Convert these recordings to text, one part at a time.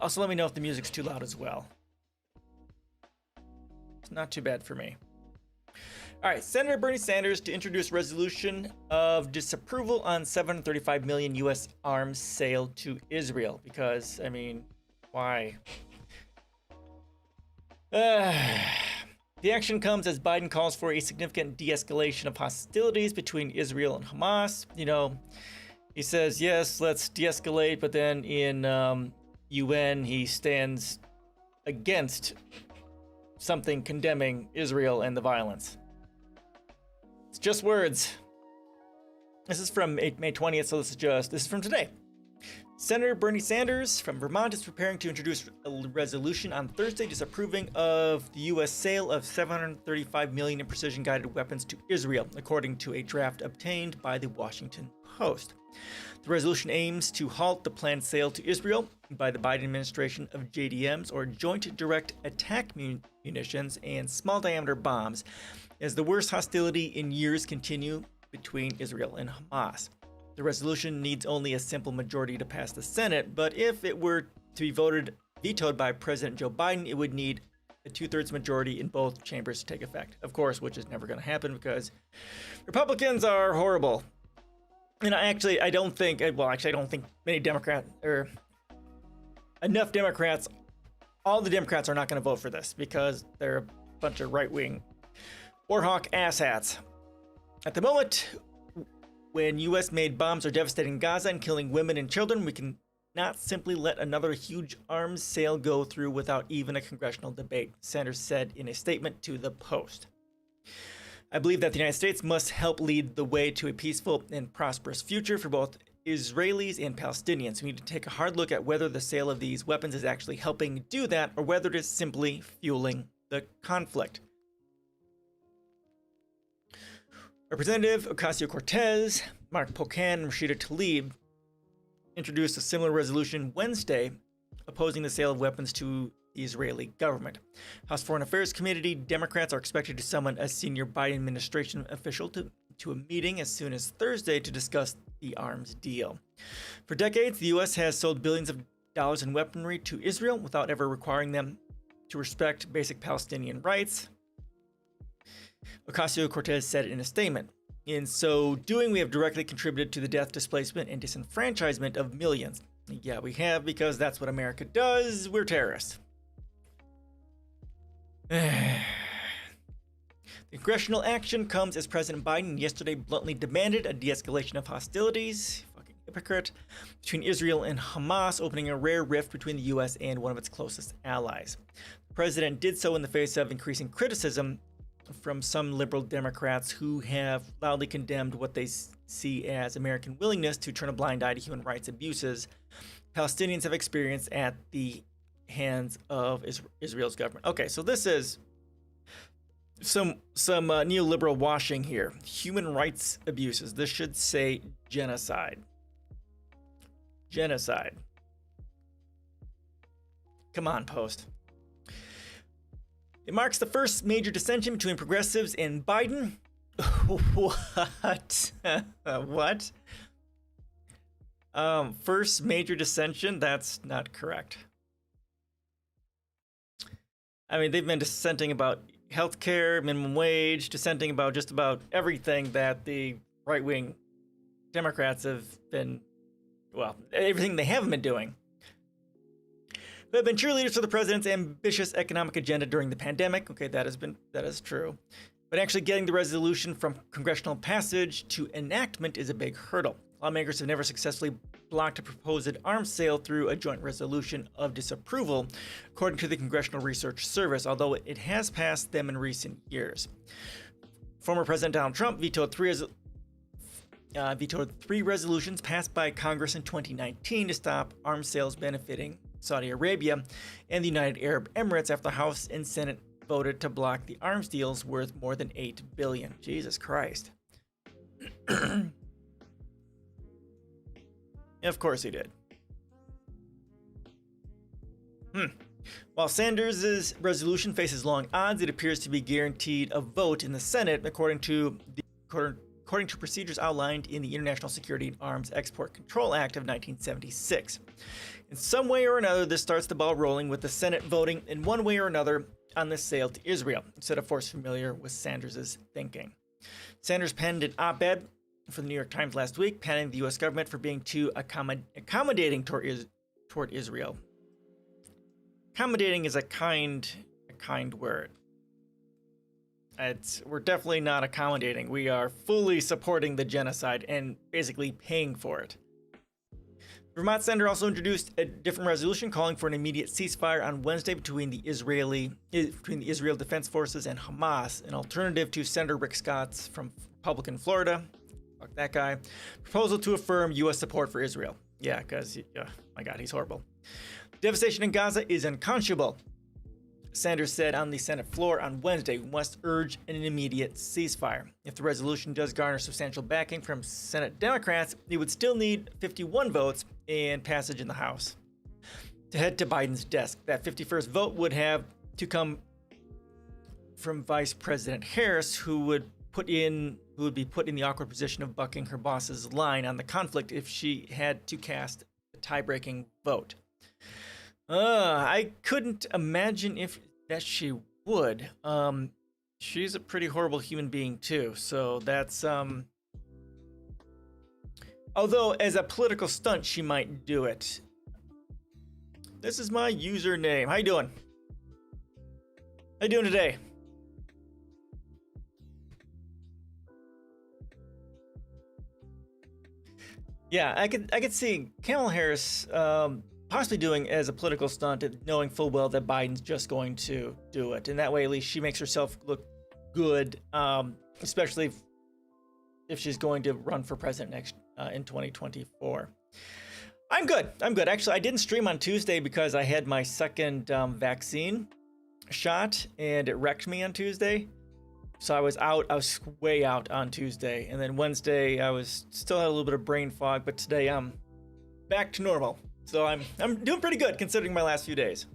Also, let me know if the music's too loud as well. It's not too bad for me. All right, Senator Bernie Sanders to introduce resolution of disapproval on 735 million U.S. arms sale to Israel. Because, I mean, why? The action comes as Biden calls for a significant de-escalation of hostilities between Israel and Hamas. You know, he says, yes, let's de-escalate, but then in UN, he stands against something condemning Israel and the violence. It's just words. This is from May 20th, so this is from today. Senator Bernie Sanders from Vermont is preparing to introduce a resolution on Thursday disapproving of the U.S. sale of $735 million in precision-guided weapons to Israel, according to a draft obtained by the Washington Post. The resolution aims to halt the planned sale to Israel by the Biden administration of JDMs, or Joint Direct Attack Munitions, and small-diameter bombs, as the worst hostility in years continue between Israel and Hamas. The resolution needs only a simple majority to pass the Senate, but if it were to be vetoed by President Joe Biden, it would need a 2/3 majority in both chambers to take effect. Of course, which is never going to happen because Republicans are horrible. And I don't think many Democrats, or enough Democrats, all the Democrats are not going to vote for this because they're a bunch of right-wing warhawk asshats. At the moment, when U.S.-made bombs are devastating Gaza and killing women and children, we can not simply let another huge arms sale go through without even a congressional debate, Sanders said in a statement to the Post. I believe that the United States must help lead the way to a peaceful and prosperous future for both Israelis and Palestinians. We need to take a hard look at whether the sale of these weapons is actually helping do that or whether it is simply fueling the conflict. Representative Ocasio-Cortez, Mark Pocan, and Rashida Tlaib introduced a similar resolution Wednesday opposing the sale of weapons to the Israeli government. House Foreign Affairs Committee Democrats are expected to summon a senior Biden administration official to a meeting as soon as Thursday to discuss the arms deal. For decades, the U.S. has sold billions of dollars in weaponry to Israel without ever requiring them to respect basic Palestinian rights, Ocasio-Cortez said in a statement. In so doing, we have directly contributed to the death, displacement, and disenfranchisement of millions. Yeah, we have, because that's what America does. We're terrorists. The congressional action comes as President Biden yesterday bluntly demanded a de-escalation of hostilities, fucking hypocrite, between Israel and Hamas, opening a rare rift between the U.S. and one of its closest allies. The president did so in the face of increasing criticism from some liberal Democrats who have loudly condemned what they see as American willingness to turn a blind eye to human rights abuses Palestinians have experienced at the hands of Israel's government. Okay, so this is some neoliberal washing here. Human rights abuses. This should say genocide. Genocide. Come on, Post. It marks the first major dissension between progressives and Biden. What? What? First major dissension? That's not correct. I mean, they've been dissenting about healthcare, minimum wage, dissenting about just about everything that the right-wing Democrats have been, well, everything they haven't been doing. Who have been cheerleaders for the president's ambitious economic agenda during the pandemic. Okay, that is true. But actually getting the resolution from congressional passage to enactment is a big hurdle. Lawmakers have never successfully blocked a proposed arms sale through a joint resolution of disapproval, according to the Congressional Research Service, although it has passed them in recent years. Former President Donald Trump vetoed three resolutions passed by Congress in 2019 to stop arms sales benefiting Saudi Arabia and the United Arab Emirates after the House and Senate voted to block the arms deals worth more than $8 billion. Jesus Christ. Of course he did. While Sanders' resolution faces long odds, it appears to be guaranteed a vote in the Senate, according to according to procedures outlined in the International Security and Arms Export Control Act of 1976. In some way or another, this starts the ball rolling with the Senate voting in one way or another on the sale to Israel, instead of force familiar with Sanders' thinking. Sanders penned an op-ed for the New York Times last week, panning the U.S. government for being too accommodating toward Israel. Accommodating is a kind word. We're definitely not accommodating. We are fully supporting the genocide and basically paying for it. Vermont senator also introduced a different resolution calling for an immediate ceasefire on Wednesday between the Israel Defense Forces and Hamas, an alternative to Senator Rick Scott's from Republican Florida, fuck that guy, proposal to affirm U.S. support for Israel. Yeah, because, my God, he's horrible. Devastation in Gaza is unconscionable, Sanders said on the Senate floor on Wednesday. We must urge an immediate ceasefire. If the resolution does garner substantial backing from Senate Democrats, it would still need 51 votes and passage in the House to head to Biden's desk. That 51st vote would have to come from Vice President Harris, who would be put in the awkward position of bucking her boss's line on the conflict if she had to cast a tie-breaking vote. I couldn't imagine that she would. She's a pretty horrible human being too, so that's although as a political stunt she might do it. This is my username. How you doing? How you doing today? Yeah, I could see Kamala Harris possibly doing as a political stunt, knowing full well that Biden's just going to do it, and that way at least she makes herself look good, especially if she's going to run for president in 2024. I'm good. Actually, I didn't stream on Tuesday because I had my second vaccine shot, and it wrecked me on Tuesday. So I was way out on Tuesday, and then Wednesday I still had a little bit of brain fog, but today I'm back to normal. So I'm doing pretty good considering my last few days.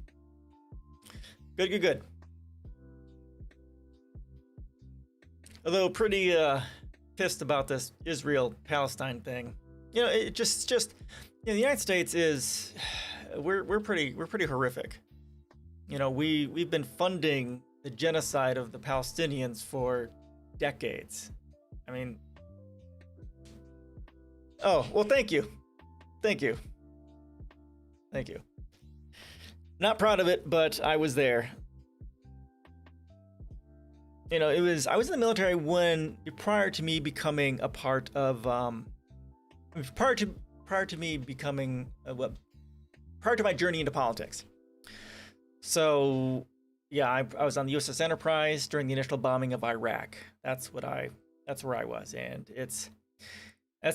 Good. Although pretty pissed about this Israel-Palestine thing. It just the United States is we're pretty horrific. We've been funding the genocide of the Palestinians for decades. I mean, oh well, thank you. Not proud of it, but I was there. I was in the military prior to me becoming a part of prior to my journey into politics. So yeah, I was on the USS Enterprise during the initial bombing of Iraq. That's where I was, and that's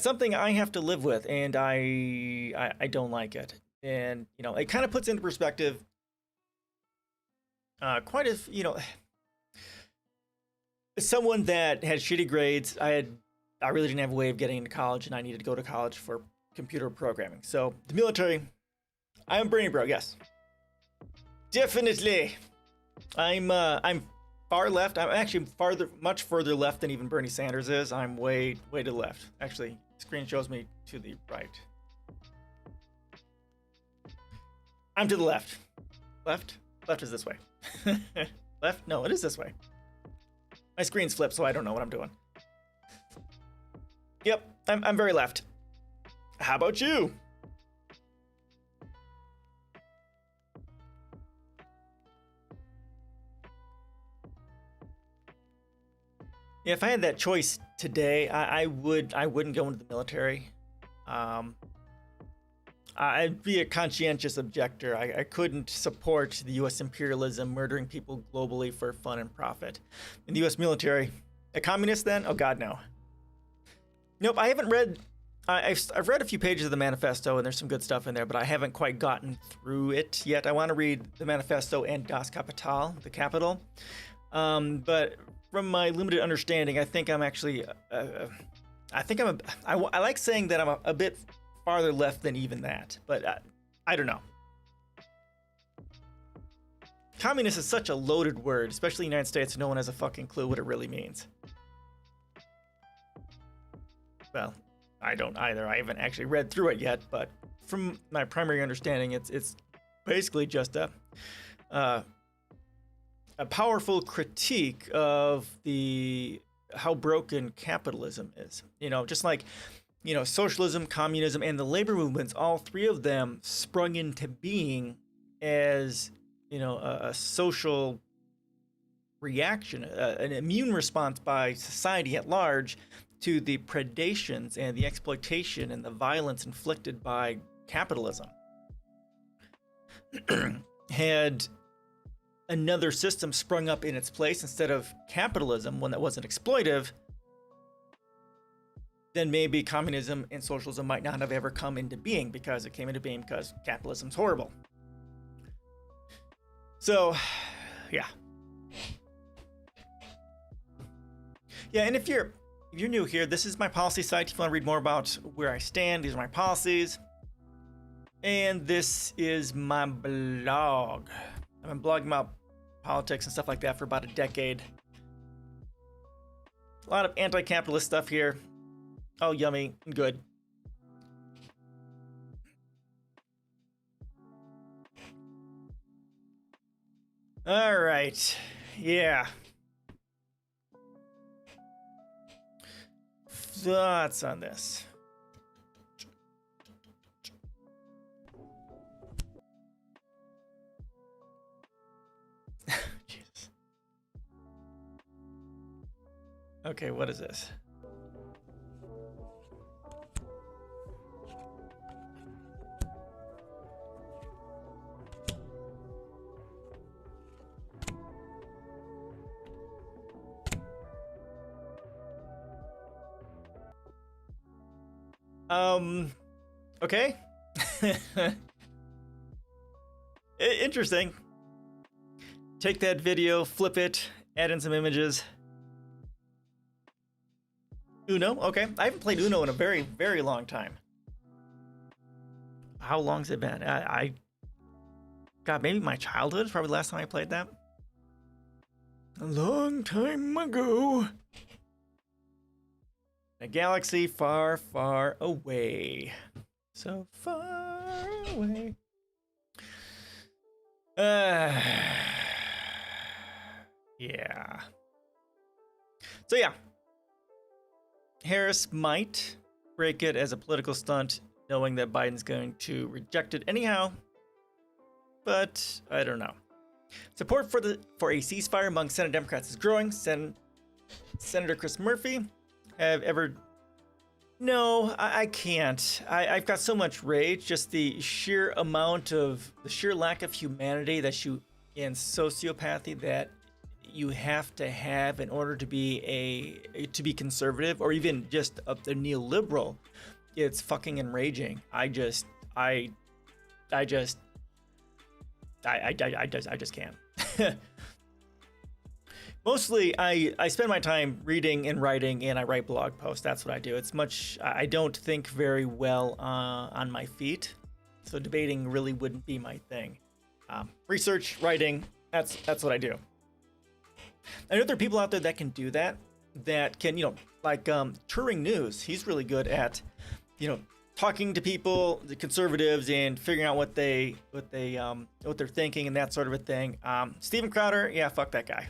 something I have to live with, and I don't like it. And it kind of puts into perspective someone that had shitty grades. I really didn't have a way of getting into college, and I needed to go to college for computer programming. So the military, I'm a brainy bro, yes, definitely. I'm far left. I'm actually much further left than even Bernie Sanders is. I'm way to the left. Actually, the screen shows me to the right. I'm to the left. Left is this way. Left? No, it is this way. My screen's flipped, so I don't know what I'm doing. Yep, I'm very left. How about you? Yeah, if I had that choice today, I wouldn't go into the military. I'd be a conscientious objector. I couldn't support the U.S. imperialism, murdering people globally for fun and profit. In the U.S. military, a communist then? Oh God, no. Nope, I haven't read. I've read a few pages of the manifesto, and there's some good stuff in there, but I haven't quite gotten through it yet. I want to read the manifesto and Das Kapital, the capital. But from my limited understanding, I think I'm actually. I like saying that I'm a bit farther left than even that, but I don't know. Communist is such a loaded word, especially in the United States. No one has a fucking clue what it really means. well, I don't either. I haven't actually read through it yet, but from my primary understanding, it's basically just a powerful critique of how broken capitalism is. Just like, socialism, communism, and the labor movements, all three of them sprung into being as, a social reaction, an immune response by society at large to the predations and the exploitation and the violence inflicted by capitalism. Had another system sprung up in its place instead of capitalism, one that wasn't exploitive, then maybe communism and socialism might not have ever come into being, because it came into being because capitalism's horrible. So, yeah. Yeah, and if you're new here, this is my policy site. If you want to read more about where I stand, these are my policies. And this is my blog. I've been blogging about politics and stuff like that for about a decade. A lot of anti-capitalist stuff here. Oh, yummy and good. All right. Yeah. Thoughts on this? Jesus. Okay, what is this? Okay. Interesting. Take that video, flip it, add in some images. Uno, okay. I haven't played Uno in a very, very long time. How long's it been? God, maybe my childhood is probably the last time I played that. A long time ago. A galaxy far, far away. So far away. Yeah. So yeah. Harris might break it as a political stunt, knowing that Biden's going to reject it anyhow. But I don't know. Support for a ceasefire among Senate Democrats is growing. Senator Chris Murphy have ever... No, I can't. I've got so much rage, just the sheer lack of humanity and sociopathy that you have to have in order to be conservative, or even just a neoliberal. It's fucking enraging. I just can't. Mostly, I spend my time reading and writing, and I write blog posts. That's what I do. I don't think very well on my feet, so debating really wouldn't be my thing. Research, writing, that's what I do. I know there are people out there that can do that can, like Turing News. He's really good at, talking to people, the conservatives, and figuring out what they're thinking and that sort of a thing. Steven Crowder, yeah, fuck that guy.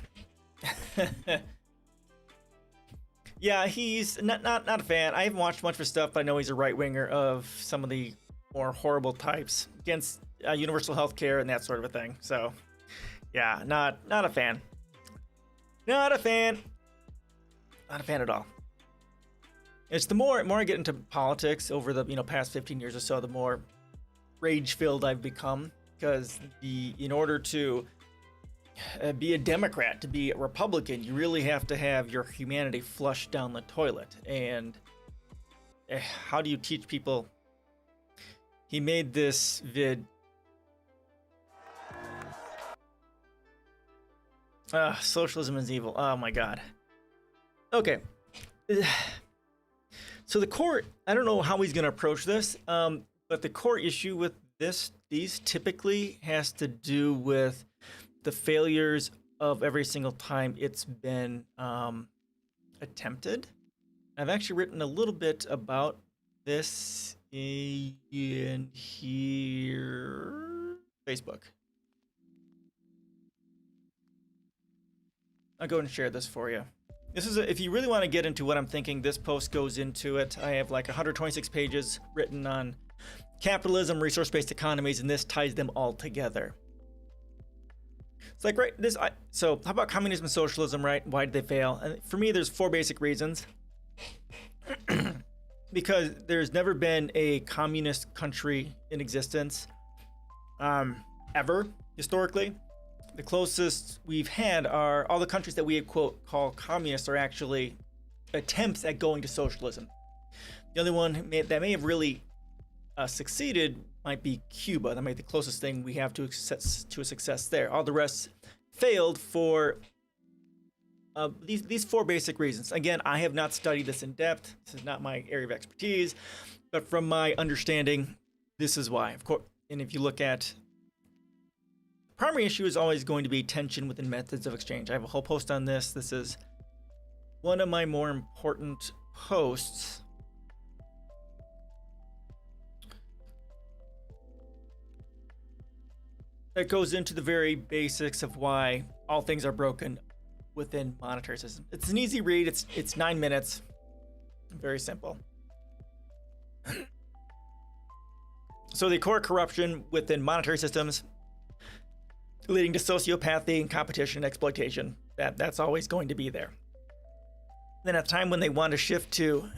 Yeah, he's not a fan. I haven't watched much of his stuff, but I know he's a right winger of some of the more horrible types against universal health care and that sort of a thing. So, yeah, not a fan. Not a fan. Not a fan at all. It's the more I get into politics over the past 15 years or so, the more rage-filled I've become, because in order to be a Democrat, to be a Republican, you really have to have your humanity flushed down the toilet. And how do you teach people? He made this vid. Socialism is evil. Oh my God. Okay. So the court, I don't know how he's going to approach this, but the core issue with these typically has to do with the failures of every single time it's been attempted. I've actually written a little bit about this in here. Facebook. I'll go and share this for you. This is if you really want to get into what I'm thinking, this post goes into it. I have like 126 pages written on capitalism, resource-based economies, and this ties them all together. It's like, right, so how about communism and socialism, right? Why did they fail? And for me, there's 4 basic reasons. Because there's never been a communist country in existence, ever, historically. The closest we've had are all the countries that we quote call communists are actually attempts at going to socialism. The only one that may have really succeeded might be Cuba. That might be the closest thing we have to a success there. All the rest failed for these 4 basic reasons. Again, I have not studied this in depth. This is not my area of expertise, but from my understanding, this is why. Of course, and if you look at primary issue is always going to be tension within methods of exchange. I have a whole post on this. This is one of my more important posts. That goes into the very basics of why all things are broken within monetary system. It's an easy read. It's 9 minutes. Very simple. So the core corruption within monetary systems leading to sociopathy and competition and exploitation. That's always going to be there. Then at the time when they want to shift to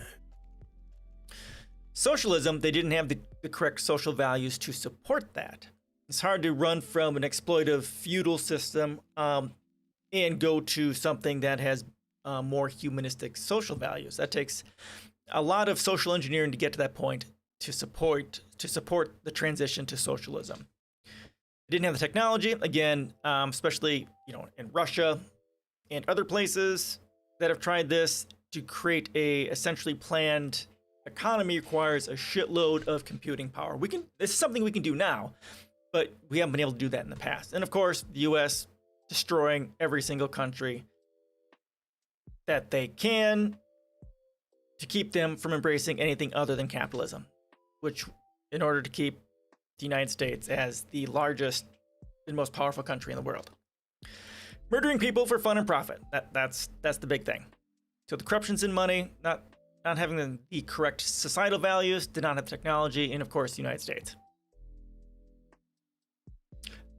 socialism, they didn't have the correct social values to support that. It's hard to run from an exploitive feudal system and go to something that has more humanistic social values. That takes a lot of social engineering to get to that point to support the transition to socialism. They didn't have the technology, again, especially in Russia and other places that have tried this. To create a essentially planned economy requires a shitload of computing power. This is something we can do now, but we haven't been able to do that in the past. And of course, the U.S. destroying every single country that they can to keep them from embracing anything other than capitalism, which in order to keep the United States as the largest and most powerful country in the world. Murdering people for fun and profit. That's the big thing. So the corruption's in money, not having the correct societal values, did not have technology, and of course the United States.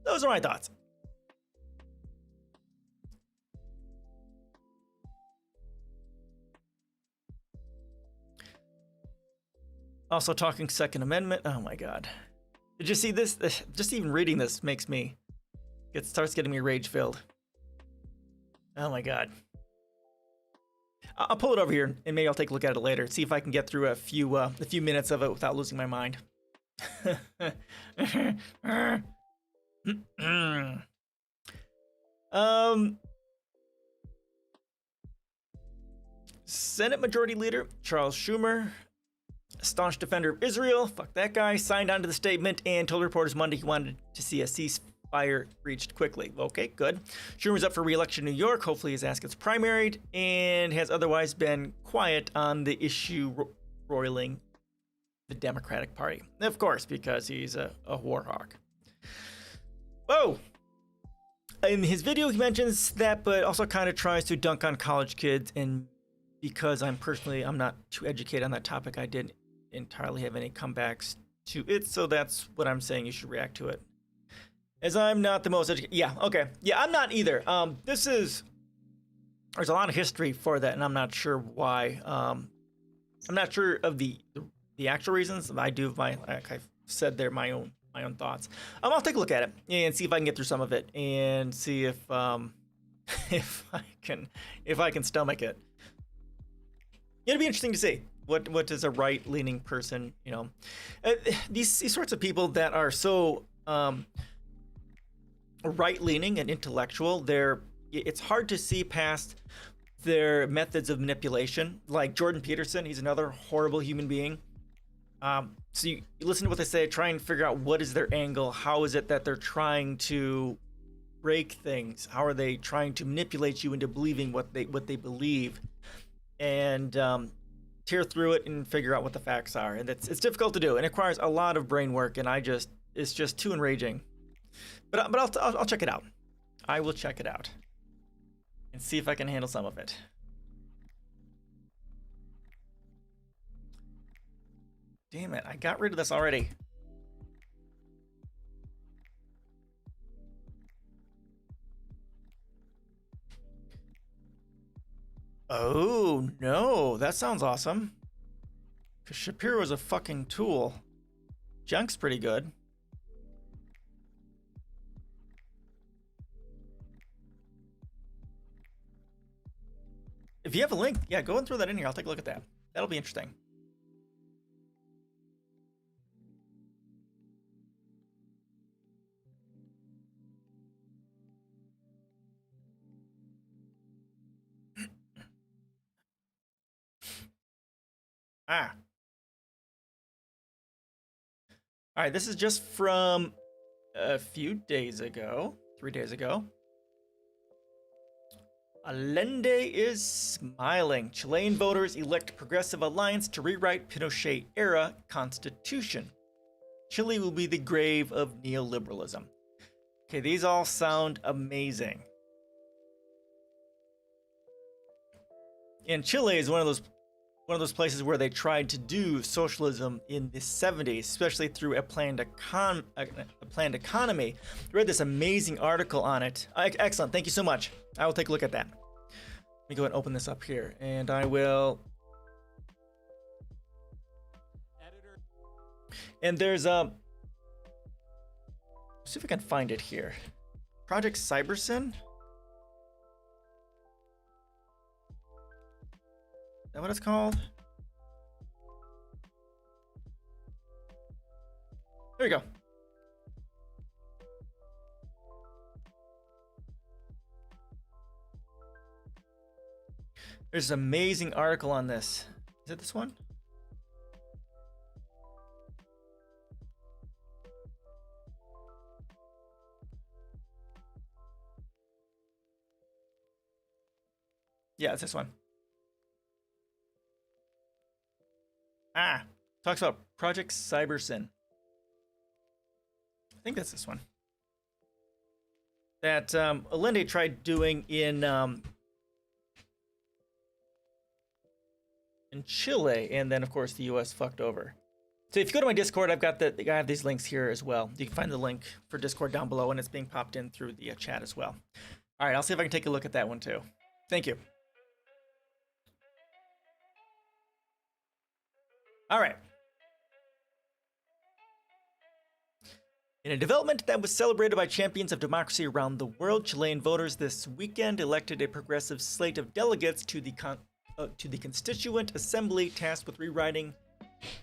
Those are my thoughts. Also talking Second Amendment. Oh my God. Did you see this? Just even reading this makes me, it starts getting me rage filled. Oh my God. I'll pull it over here and maybe I'll take a look at it later. See if I can get through a few minutes of it without losing my mind. Senate Majority Leader Charles Schumer, staunch defender of Israel, fuck that guy, signed onto the statement and told reporters Monday he wanted to see a ceasefire reached quickly. Okay, good. Schumer's up for re-election in New York. Hopefully his ass gets primaried, and has otherwise been quiet on the issue roiling the Democratic Party. Of course, because he's a war hawk. Whoa! In his video, he mentions that, but also kind of tries to dunk on college kids, and because I'm not too educated on that topic, I didn't entirely have any comebacks to it, so that's what I'm saying. You should react to it. As I'm not the most educated. Yeah, okay. Yeah, I'm not either. There's a lot of history for that, and I'm not sure why. I'm not sure of the actual reasons. I do have like I've said there, my own thoughts. I'll take a look at it and see if I can get through some of it and see if if I can stomach it. It'd be interesting to see what does a right-leaning person, these sorts of people that are so right-leaning and intellectual, it's hard to see past their methods of manipulation. Like Jordan Peterson, he's another horrible human being. So you listen to what they say, try and figure out what is their angle, how is it that they're trying to break things, how are they trying to manipulate you into believing what they believe. And tear through it and figure out what the facts are, and it's difficult to do, and it requires a lot of brain work, and it's just too enraging. But I'll check it out. I will check it out and see if I can handle some of it. Damn it! I got rid of this already. Oh, no. That sounds awesome. Because Shapiro is a fucking tool. Junk's pretty good. If you have a link, yeah, go and throw that in here. I'll take a look at that. That'll be interesting. Ah. All right, this is just from a few days ago, 3 days ago. Allende is smiling. Chilean voters elect Progressive Alliance to rewrite Pinochet-era constitution. Chile will be the grave of neoliberalism. Okay, these all sound amazing. And Chile is one of those places where they tried to do socialism in the 70s, especially through a planned economy. I read this amazing article on it. Excellent, thank you so much. I will take a look at that. Let me go ahead and open this up here, and I will. Editor. And there's let's see if I can find it here. Project Cybersyn. Is that what it's called? There we go. There's an amazing article on this. Is it this one? Yeah, it's this one. Ah, talks about Project Cybersyn. I think that's this one. That Allende tried doing in Chile, and then of course the U.S. fucked over. So if you go to my Discord, I have these links here as well. You can find the link for Discord down below, and it's being popped in through the chat as well. All right, I'll see if I can take a look at that one too. Thank you. All right. In a development that was celebrated by champions of democracy around the world, Chilean voters this weekend elected a progressive slate of delegates to the Constituent Assembly tasked with rewriting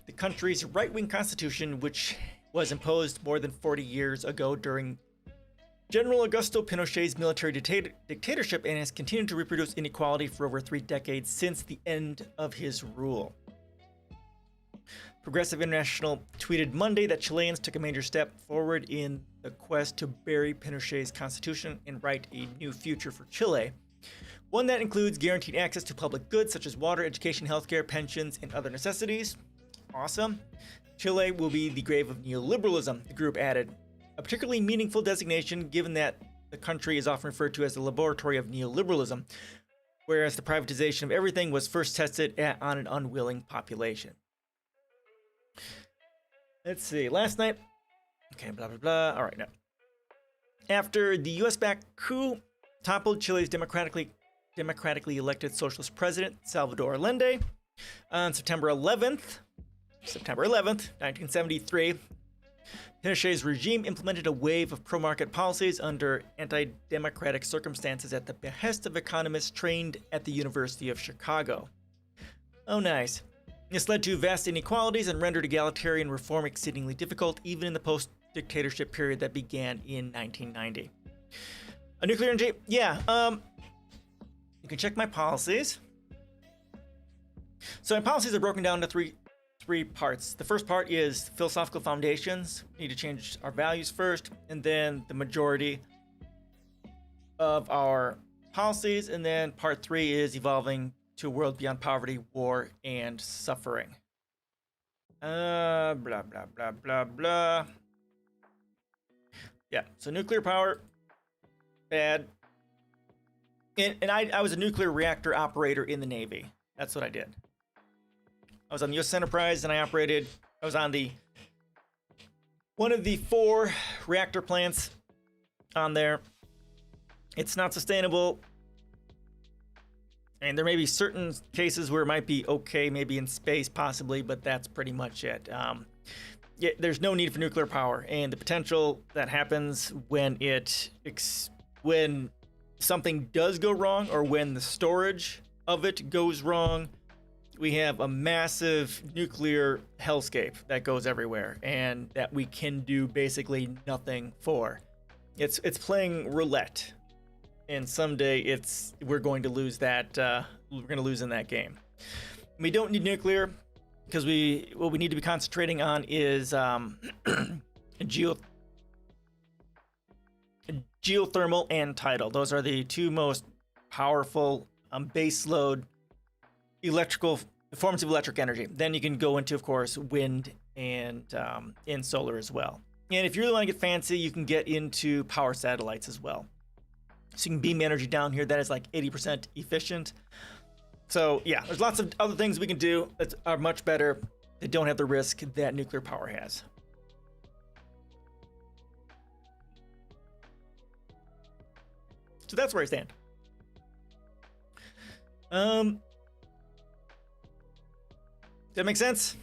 the country's right-wing constitution, which was imposed more than 40 years ago during General Augusto Pinochet's military dictatorship, and has continued to reproduce inequality for over 3 decades since the end of his rule. Progressive International tweeted Monday that Chileans took a major step forward in the quest to bury Pinochet's constitution and write a new future for Chile. One that includes guaranteed access to public goods such as water, education, healthcare, pensions, and other necessities. Awesome. Chile will be the grave of neoliberalism, the group added. A particularly meaningful designation given that the country is often referred to as the laboratory of neoliberalism, whereas the privatization of everything was first tested on an unwilling population. Let's see. Last night. Okay, blah, blah, blah. All right, now. After the US-backed coup toppled Chile's democratically elected socialist president, Salvador Allende, on September 11th, 1973, Pinochet's regime implemented a wave of pro-market policies under anti-democratic circumstances at the behest of economists trained at the University of Chicago. Oh, nice. This led to vast inequalities and rendered egalitarian reform exceedingly difficult, even in the post-dictatorship period that began in 1990. A nuclear energy? Yeah, you can check my policies. So my policies are broken down into three parts. The first part is philosophical foundations. We need to change our values first, and then the majority of our policies, and then part 3 is evolving to a world beyond poverty, war, and suffering. Blah, blah, blah, blah, blah. Yeah, so nuclear power, bad. And I was a nuclear reactor operator in the Navy. That's what I did. I was on the U.S. Enterprise, and I was on one of the 4 reactor plants on there. It's not sustainable. And there may be certain cases where it might be okay, maybe in space possibly, but that's pretty much it. Yeah, there's no need for nuclear power, and the potential that happens when something does go wrong, or when the storage of it goes wrong, we have a massive nuclear hellscape that goes everywhere, and that we can do basically nothing for. It's playing roulette. And someday we're going to lose that. We're going to lose in that game. We don't need nuclear because what we need to be concentrating on is geothermal and tidal. Those are the 2 most powerful baseload electrical forms of electric energy. Then you can go into, of course, wind and solar as well. And if you really want to get fancy, you can get into power satellites as well. So you can beam energy down here. That is like 80% efficient. So yeah, there's lots of other things we can do that are much better, that don't have the risk that nuclear power has. So that's where I stand. Does that make sense?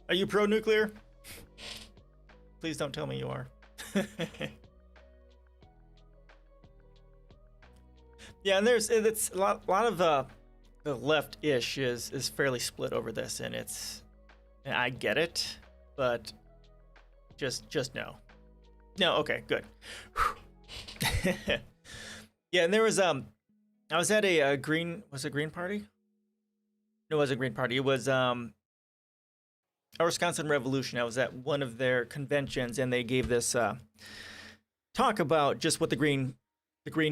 Are you pro-nuclear? Please don't tell me you are. Yeah, and it's a lot of the left-ish is fairly split over this, and I get it, but just no. No, okay, good. Yeah, and there was I was at a Green Party? No, it wasn't a Green Party. It was a Wisconsin Revolution. I was at one of their conventions, and they gave this talk about just what the Green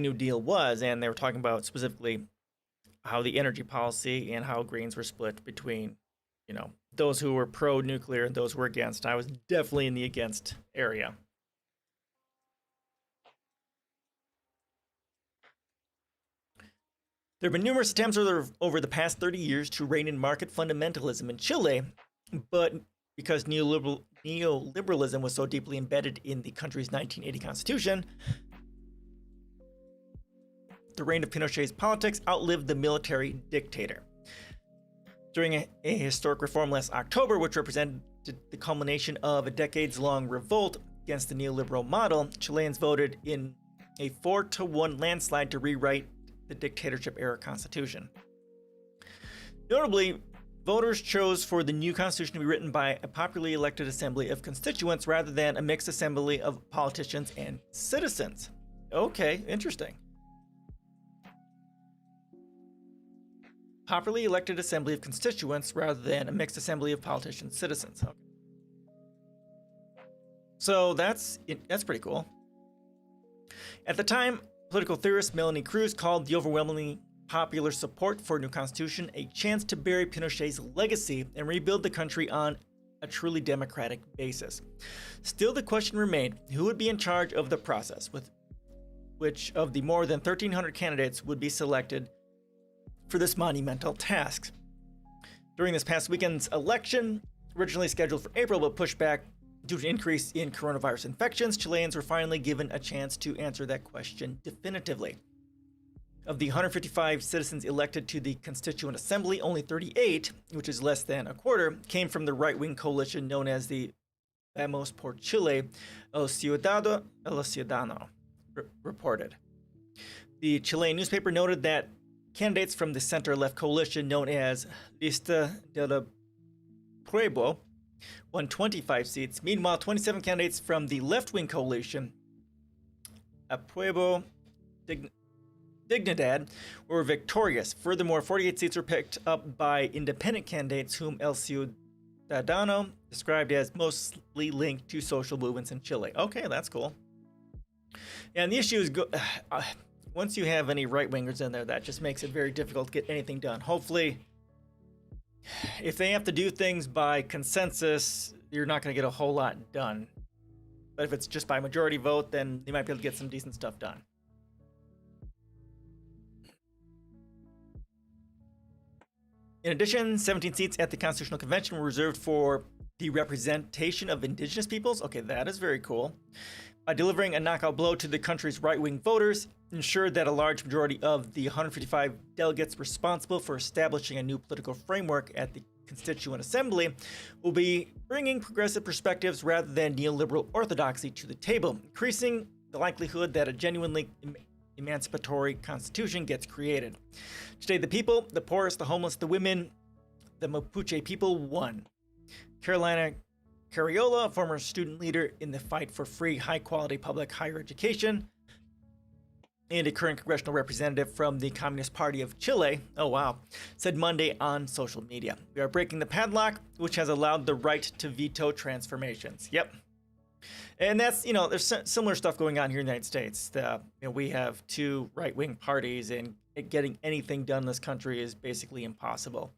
New Deal was, and they were talking about specifically how the energy policy and how Greens were split between, those who were pro-nuclear and those who were against. I was definitely in the against area. There have been numerous attempts over the past 30 years to rein in market fundamentalism in Chile, but because neoliberalism was so deeply embedded in the country's 1980 constitution, the reign of Pinochet's politics outlived the military dictator. During a historic reform last October, which represented the culmination of a decades-long revolt against the neoliberal model, Chileans voted in a 4-1 landslide to rewrite the dictatorship-era constitution. Notably, voters chose for the new constitution to be written by a popularly elected assembly of constituents rather than a mixed assembly of politicians and citizens. Okay, interesting. Popularly elected assembly of constituents rather than a mixed assembly of politicians and citizens. Okay. So that's pretty cool. At the time, political theorist Melanie Cruz called the overwhelmingly popular support for a new constitution a chance to bury Pinochet's legacy and rebuild the country on a truly democratic basis. Still, the question remained, who would be in charge of the process, with which of the more than 1,300 candidates would be selected for this monumental task. During this past weekend's election, originally scheduled for April but pushed back due to an increase in coronavirus infections, Chileans were finally given a chance to answer that question definitively. Of the 155 citizens elected to the Constituent Assembly, only 38, which is less than a quarter, came from the right-wing coalition known as the Vamos por Chile, El Ciudadano, reported. The Chilean newspaper noted that candidates from the center-left coalition known as Lista del Pueblo won 25 seats. Meanwhile, 27 candidates from the left-wing coalition, Apruebo Dignidad, were victorious. Furthermore, 48 seats were picked up by independent candidates whom El Ciudadano described as mostly linked to social movements in Chile. Okay, that's cool. And the issue is once you have any right-wingers in there, that just makes it very difficult to get anything done. Hopefully, if they have to do things by consensus, you're not going to get a whole lot done. But if it's just by majority vote, then you might be able to get some decent stuff done. In addition, 17 seats at the Constitutional Convention were reserved for the representation of indigenous peoples. Okay, that is very cool. By delivering a knockout blow to the country's right-wing voters, ensured that a large majority of the 155 delegates responsible for establishing a new political framework at the Constituent Assembly will be bringing progressive perspectives rather than neoliberal orthodoxy to the table, increasing the likelihood that a genuinely emancipatory constitution gets created. Today, the people, the poorest, the homeless, the women, the Mapuche people won. Carolina Carriola, a former student leader in the fight for free, high-quality public higher education, and a current congressional representative from the Communist Party of Chile, oh wow, said Monday on social media, "We are breaking the padlock, which has allowed the right to veto transformations." Yep. And that's, there's similar stuff going on here in the United States. We have two right-wing parties, and getting anything done in this country is basically impossible.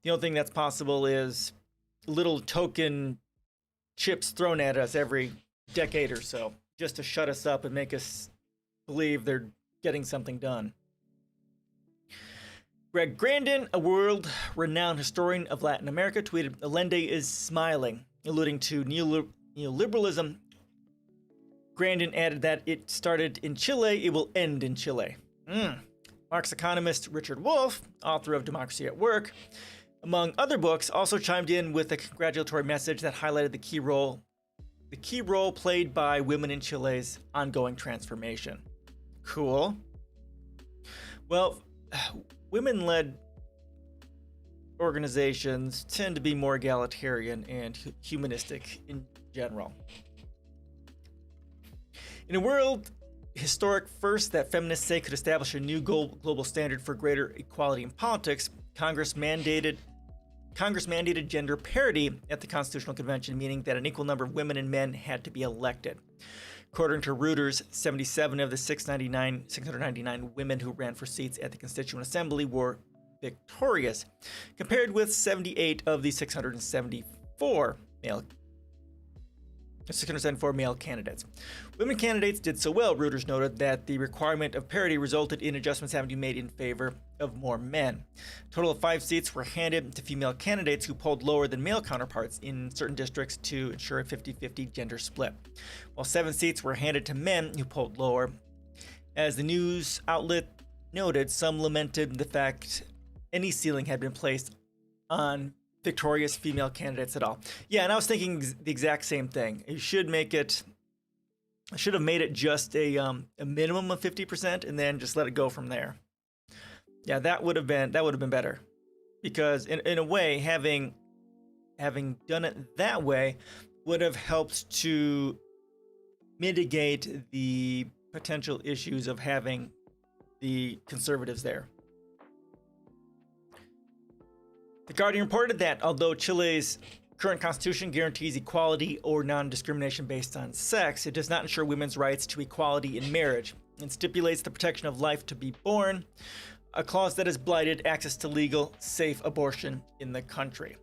The only thing that's possible is little token chips thrown at us every decade or so, just to shut us up and make us believe they're getting something done. Greg Grandin, a world-renowned historian of Latin America, tweeted, "Allende is smiling," alluding to neoliberalism. Grandin added that it started in Chile, it will end in Chile. Marx economist Richard Wolff, author of Democracy at Work, among other books, also chimed in with a congratulatory message that highlighted the key role played by women in Chile's ongoing transformation. Cool. Well, women-led organizations tend to be more egalitarian and humanistic in general. In a world historic first that feminists say could establish a new global standard for greater equality in politics, Congress mandated gender parity at the Constitutional Convention, meaning that an equal number of women and men had to be elected. According to Reuters, 77 of the 699 women who ran for seats at the Constituent Assembly were victorious, compared with 78 of the 674 male candidates. Women candidates did so well, Reuters noted, that the requirement of parity resulted in adjustments having to be made in favor of more men. A total of 5 seats were handed to female candidates who polled lower than male counterparts in certain districts to ensure a 50-50 gender split, while 7 seats were handed to men who polled lower. As the news outlet noted, some lamented the fact any ceiling had been placed on victorious female candidates at all. Yeah, and I was thinking the exact same thing. You should make it. I should have made it just a minimum of 50%, and then just let it go from there. Yeah, that would have been better, because in a way, having done it that way would have helped to mitigate the potential issues of having the conservatives there. The Guardian reported that although Chile's current constitution guarantees equality or non-discrimination based on sex, it does not ensure women's rights to equality in marriage and stipulates the protection of life to be born, a clause that has blighted access to legal, safe abortion in the country.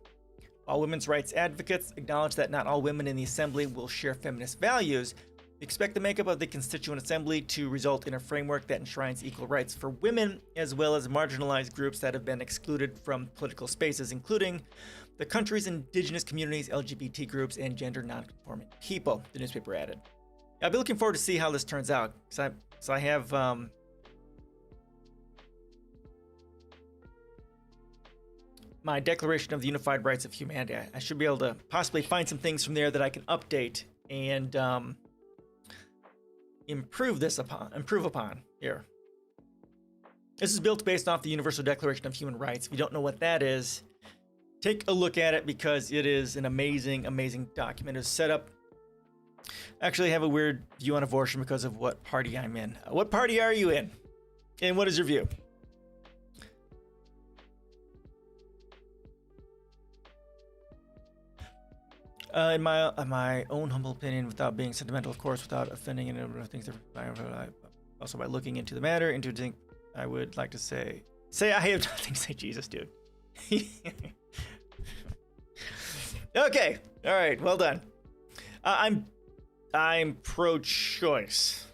While women's rights advocates acknowledge that not all women in the assembly will share feminist values, we expect the makeup of the Constituent Assembly to result in a framework that enshrines equal rights for women, as well as marginalized groups that have been excluded from political spaces, including the country's indigenous communities, LGBT groups, and gender nonconforming people, the newspaper added. I'll be looking forward to see how this turns out, because I have my Declaration of the Unified Rights of Humanity. I should be able to possibly find some things from there that I can update and improve upon here. This is built based off the Universal Declaration of Human Rights. If you don't know what that is, take a look at it, because it is an amazing, amazing document. It's set up. Actually, I have a weird view on abortion because of what party I'm in. What party are you in? And what is your view? In my own humble opinion, without being sentimental, of course, without offending anyone who thinks they're Also, by looking into the matter, I would like to say I have nothing to say, Jesus, dude. Okay, all right, well done. I'm pro-choice.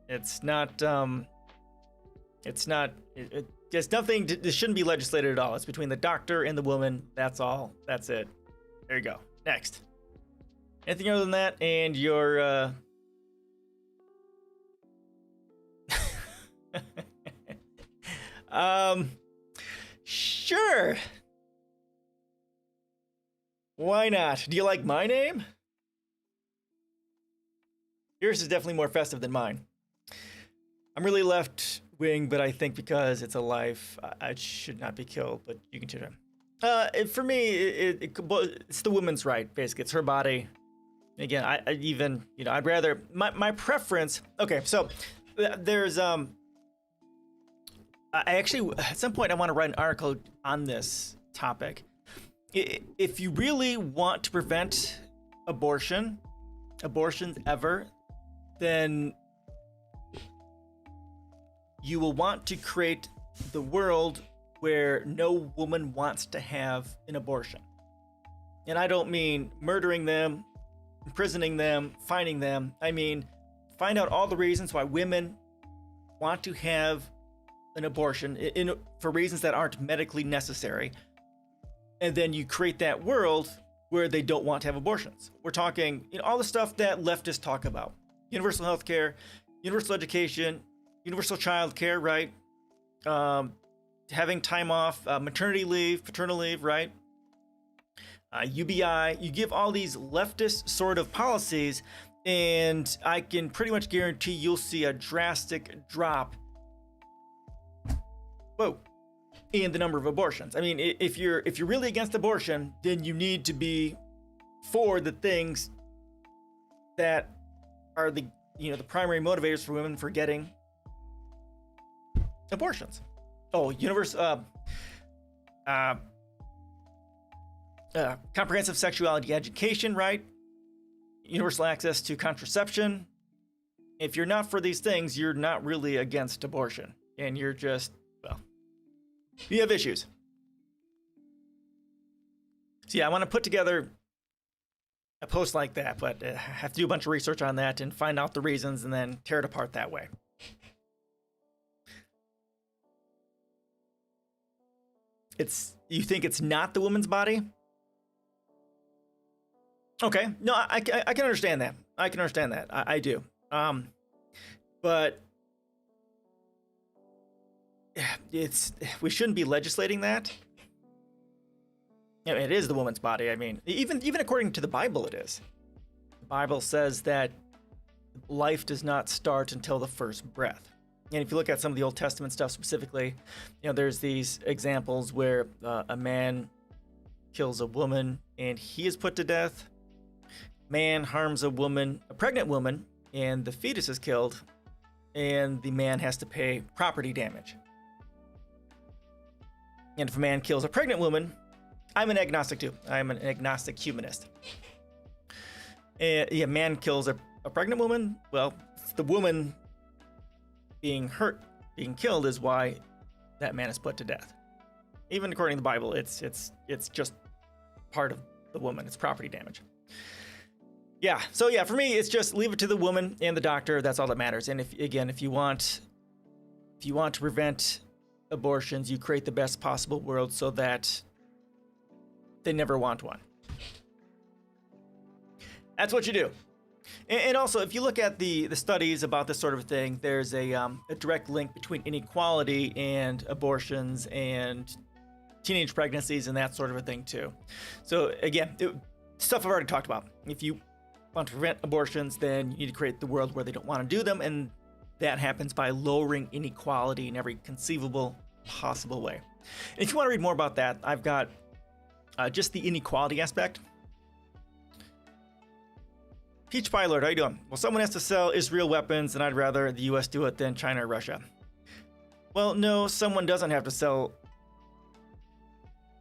It's not. There's nothing. This shouldn't be legislated at all. It's between the doctor and the woman. That's all. That's it. There you go. Next. Anything other than that, and your. Sure. Why not? Do you like my name? Yours is definitely more festive than mine. I'm really left wing, but I think because it's a life, I should not be killed, but you can continue. For me, it's the woman's right, basically. It's her body. Again, I even, I'd rather, my preference, okay, so there's, I actually, at some point, I want to write an article on this topic. If you really want to prevent abortions ever, then you will want to create the world where no woman wants to have an abortion. And I don't mean murdering them, imprisoning them, fining them. I mean, find out all the reasons why women want to have an abortion for reasons that aren't medically necessary. And then you create that world where they don't want to have abortions. We're talking all the stuff that leftists talk about. Universal health care, universal education, universal child care, right? Having time off, maternity leave, paternal leave, right? UBI. You give all these leftist sort of policies, and I can pretty much guarantee you'll see a drastic drop. Whoa. In the number of abortions. I mean, if you're really against abortion, then you need to be for the things that are the primary motivators for women for getting abortions. Oh, comprehensive sexuality education, right? Universal access to contraception. If you're not for these things, you're not really against abortion, and you're just, well, you have issues. So yeah, I want to put together a post like that, but I have to do a bunch of research on that and find out the reasons and then tear it apart that way. You think it's not the woman's body? Okay, no, I can understand that. I can understand that. I do. But we shouldn't be legislating that. It is the woman's body. I mean, even according to the Bible, it is. The Bible says that life does not start until the first breath. And if you look at some of the Old Testament stuff specifically, there's these examples where a man kills a woman and he is put to death. Man harms a pregnant woman, and the fetus is killed, and the man has to pay property damage. And if a man kills a pregnant woman, I'm an agnostic too. I'm an agnostic humanist. Yeah, man kills a pregnant woman. Well, the woman being killed is why that man is put to death. Even according to the Bible, it's just part of the woman. It's property damage. Yeah. So yeah, for me, it's just leave it to the woman and the doctor. That's all that matters. And if you want to prevent abortions, you create the best possible world so that they never want one. That's what you do. And also, if you look at the studies about this sort of thing, there's a direct link between inequality and abortions and teenage pregnancies and that sort of a thing too. So again, stuff I've already talked about. If you want to prevent abortions, then you need to create the world where they don't want to do them, and that happens by lowering inequality in every conceivable possible way. And if you want to read more about that, I've got just the inequality aspect. Peach Pie Lord, how you doing? Well, someone has to sell Israel weapons, and I'd rather the U.S. do it than China or Russia. Well, no, someone doesn't have to sell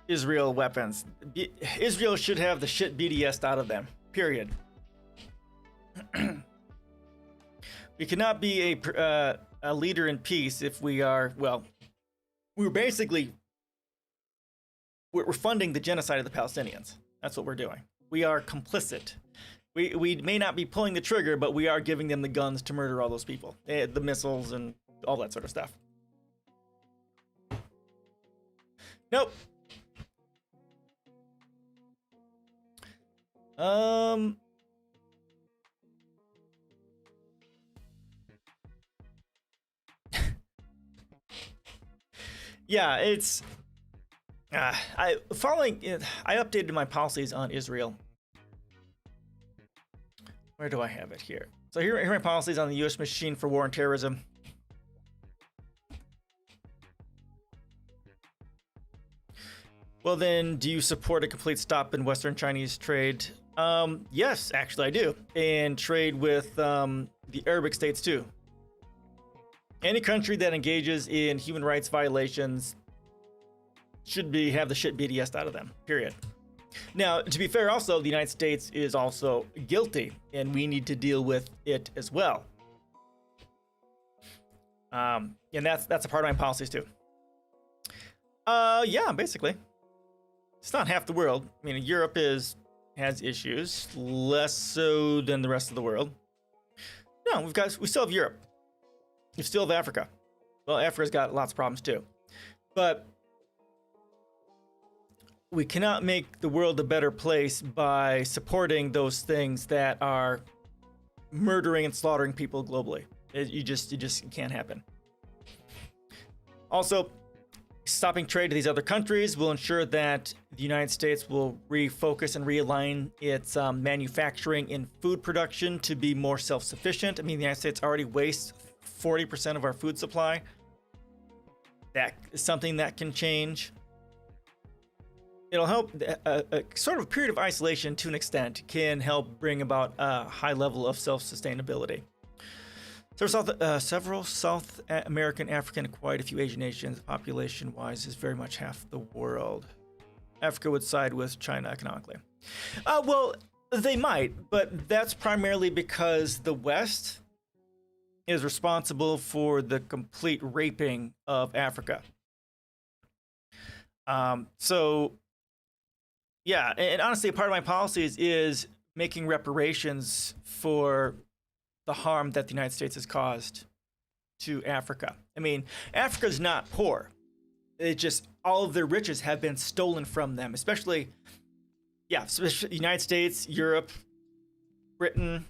Israel weapons. Israel should have the shit BDS out of them, period. We cannot be a leader in peace if we are, well, we're funding the genocide of the Palestinians. That's what we're doing. We are complicit. We may not be pulling the trigger, but we are giving them the guns to murder all those people, the missiles and all that sort of stuff. Nope. Yeah, it's I updated my policies on Israel. Where do I have it here? So here are my policies on the U.S. machine for war and terrorism. Well, then, do you support a complete stop in Western Chinese trade? Yes, actually I do. And trade with the Arabic states too. Any country that engages in human rights violations should have the shit BDS'd out of them, period. Now, to be fair, also, the United States is also guilty, and we need to deal with it as well. And that's a part of my policies too. Yeah, basically. It's not half the world. I mean, Europe has issues, less so than the rest of the world. No, we still have Europe. We still have Africa. Well, Africa's got lots of problems too. But we cannot make the world a better place by supporting those things that are murdering and slaughtering people globally. It just can't happen. Also, stopping trade to these other countries will ensure that the United States will refocus and realign its manufacturing and food production to be more self-sufficient. I mean, the United States already wastes 40% of our food supply. That is something that can change. It'll help. A sort of period of isolation, to an extent, can help bring about a high level of self-sustainability. Several South American, African, and quite a few Asian nations, population-wise, is very much half the world. Africa would side with China economically. Well, they might, but that's primarily because the West is responsible for the complete raping of Africa. Yeah, and honestly, part of my policies is making reparations for the harm that the United States has caused to Africa. I mean, Africa's not poor. It's just all of their riches have been stolen from them, especially the United States, Europe, Britain,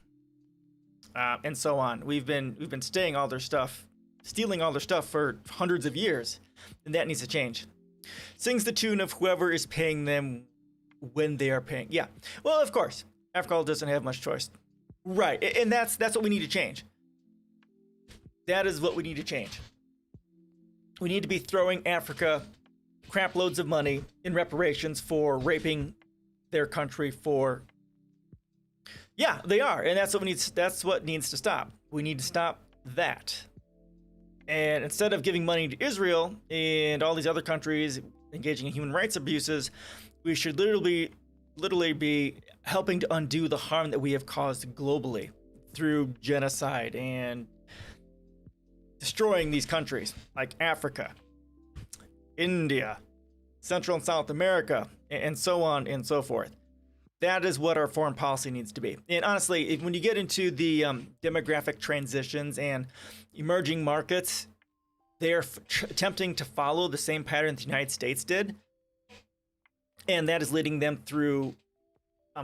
and so on. We've been stealing all their stuff for hundreds of years, and that needs to change. Sings the tune of whoever is paying them when they are paying. Yeah, well, of course, Africa doesn't have much choice. Right, and that's what we need to change. That is what we need to change. We need to be throwing Africa crap loads of money in reparations for raping their country for... Yeah, they are, and that's what needs to stop. We need to stop that. And instead of giving money to Israel and all these other countries engaging in human rights abuses, we should literally be helping to undo the harm that we have caused globally through genocide and destroying these countries like Africa, India, Central and South America, and so on and so forth. That is what our foreign policy needs to be. And honestly, when you get into the demographic transitions and emerging markets, they are attempting to follow the same pattern the United States did. And that is leading them through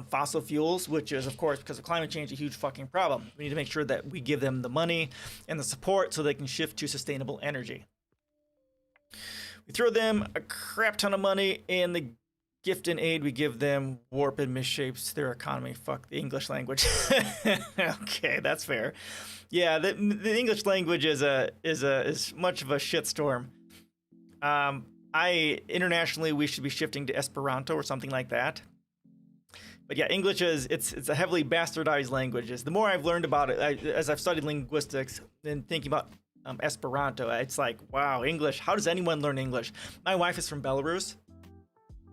fossil fuels, which is, of course, because of climate change, a huge fucking problem. We need to make sure that we give them the money and the support so they can shift to sustainable energy. We throw them a crap ton of money, and the gift and aid we give them warp and misshapes their economy. Fuck the English language. Okay, that's fair. Yeah, the English language is much of a shitstorm. Internationally, we should be shifting to Esperanto or something like that. But yeah, English it's a heavily bastardized language. The more I've learned about it, as I've studied linguistics and thinking about Esperanto, it's like, wow, English. How does anyone learn English? My wife is from Belarus,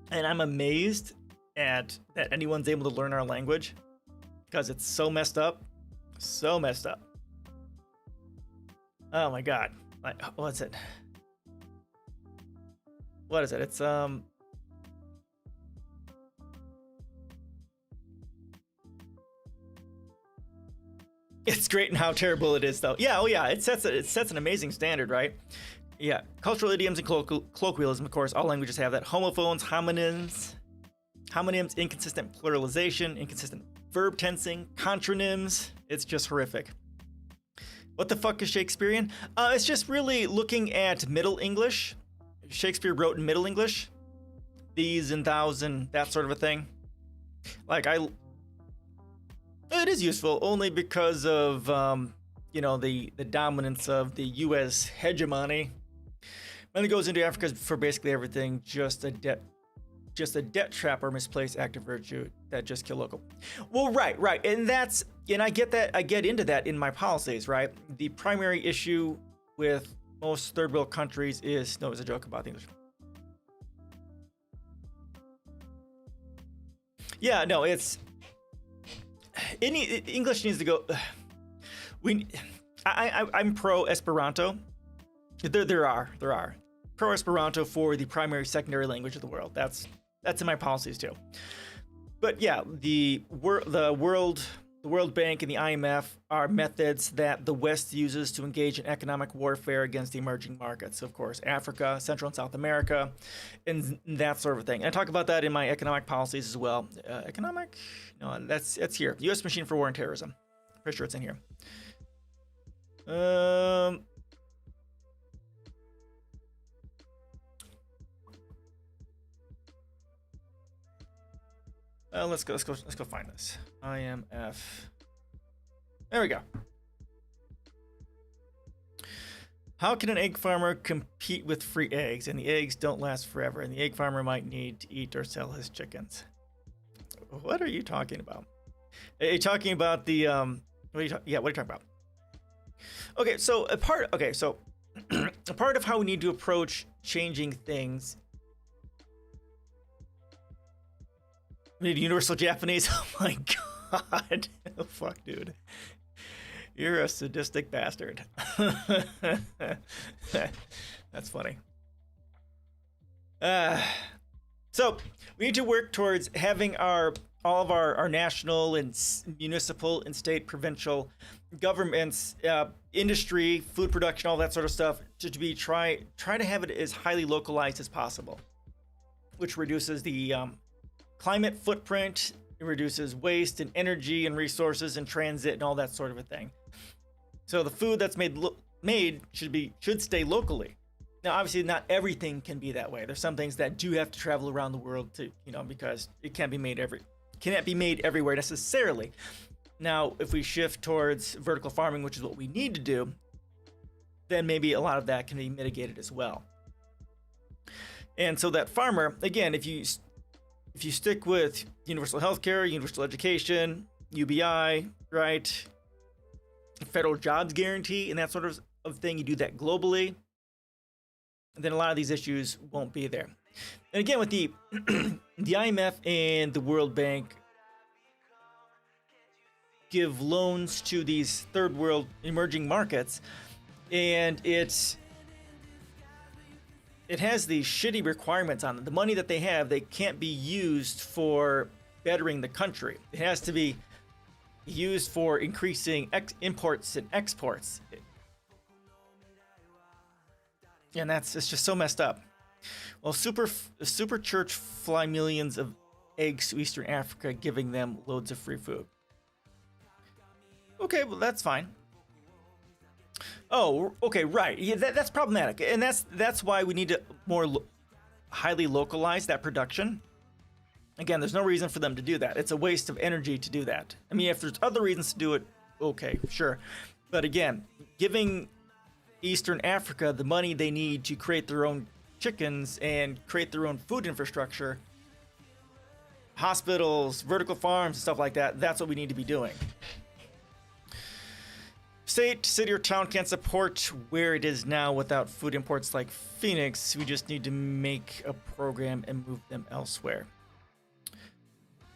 and I'm amazed that anyone's able to learn our language because it's so messed up. So messed up. Oh my god. Like, what's it? What is it? It's it's great in how terrible it is, though. Yeah, oh yeah, it sets an amazing standard, right? Yeah, cultural idioms and colloquialism, of course, all languages have that. Homophones, homonyms, inconsistent pluralization, inconsistent verb tensing, contronyms. It's just horrific. What the fuck is Shakespearean? It's just really looking at Middle English. Shakespeare wrote in Middle English. These and thous and that sort of a thing. Like, it is useful only because of, the dominance of the U.S. hegemony. When it goes into Africa for basically everything, just a debt trap or misplaced act of virtue that just kill local. Well, right, and I get that. I get into that in my policies, right? The primary issue with most third world countries is no, it's a joke about the English. Yeah, no, it's English needs to go. I'm pro Esperanto. There are pro Esperanto for the primary secondary language of the world. That's in my policies too. But yeah, the World Bank and the IMF are methods that the West uses to engage in economic warfare against the emerging markets. Of course, Africa, Central and South America, and that sort of thing. And I talk about that in my economic policies as well. That's here. U.S. Machine for War and Terrorism. Pretty sure it's in here. Let's go find this. IMF. There we go. How can an egg farmer compete with free eggs? And the eggs don't last forever, and the egg farmer might need to eat or sell his chickens. What are you talking about? Are you talking about the what are you talking about? Okay, so a part of how we need to approach changing things. We need universal Japanese. Oh my god. Oh, fuck, dude. You're a sadistic bastard. That's funny. So we need to work towards having all of our national and municipal and state, provincial governments, industry, food production, all that sort of stuff, to be try to have it as highly localized as possible, which reduces the climate footprint. It reduces waste and energy and resources and transit and all that sort of a thing. So the food that's made should stay locally. Now, obviously, not everything can be that way. There's some things that do have to travel around the world to, because it can't be made everywhere necessarily. Now, if we shift towards vertical farming, which is what we need to do, then maybe a lot of that can be mitigated as well. And so that farmer, again, if you stick with universal healthcare, universal education, UBI, right, federal jobs guarantee, and that sort of thing, you do that globally, then a lot of these issues won't be there. And again, with the IMF and the World Bank give loans to these third world emerging markets, and it has these shitty requirements on it. The money that they have, they can't be used for bettering the country. It has to be used for increasing imports and exports. And it's just so messed up. Well, super church fly millions of eggs to Eastern Africa, giving them loads of free food. Okay, well, that's fine. Oh, okay, right. Yeah, that's problematic, and that's why we need to more highly localize that production. Again, there's no reason for them to do that. It's a waste of energy to do that. I mean, if there's other reasons to do it, okay, sure. But again, giving Eastern Africa the money they need to create their own chickens and create their own food infrastructure, hospitals, vertical farms, and stuff like that, that's what we need to be doing. State, city, or town can't support where it is now without food imports like Phoenix. We just need to make a program and move them elsewhere.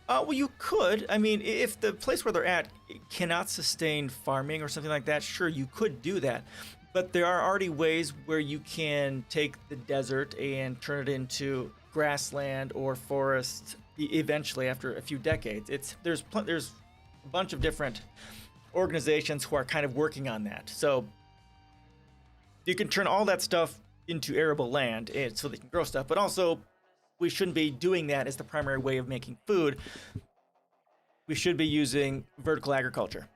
Well, you could. I mean, if the place where they're at cannot sustain farming or something like that, sure, you could do that. But there are already ways where you can take the desert and turn it into grassland or forest eventually after a few decades. There's a bunch of different organizations who are kind of working on that. So you can turn all that stuff into arable land and so they can grow stuff, but also we shouldn't be doing that as the primary way of making food. We should be using vertical agriculture.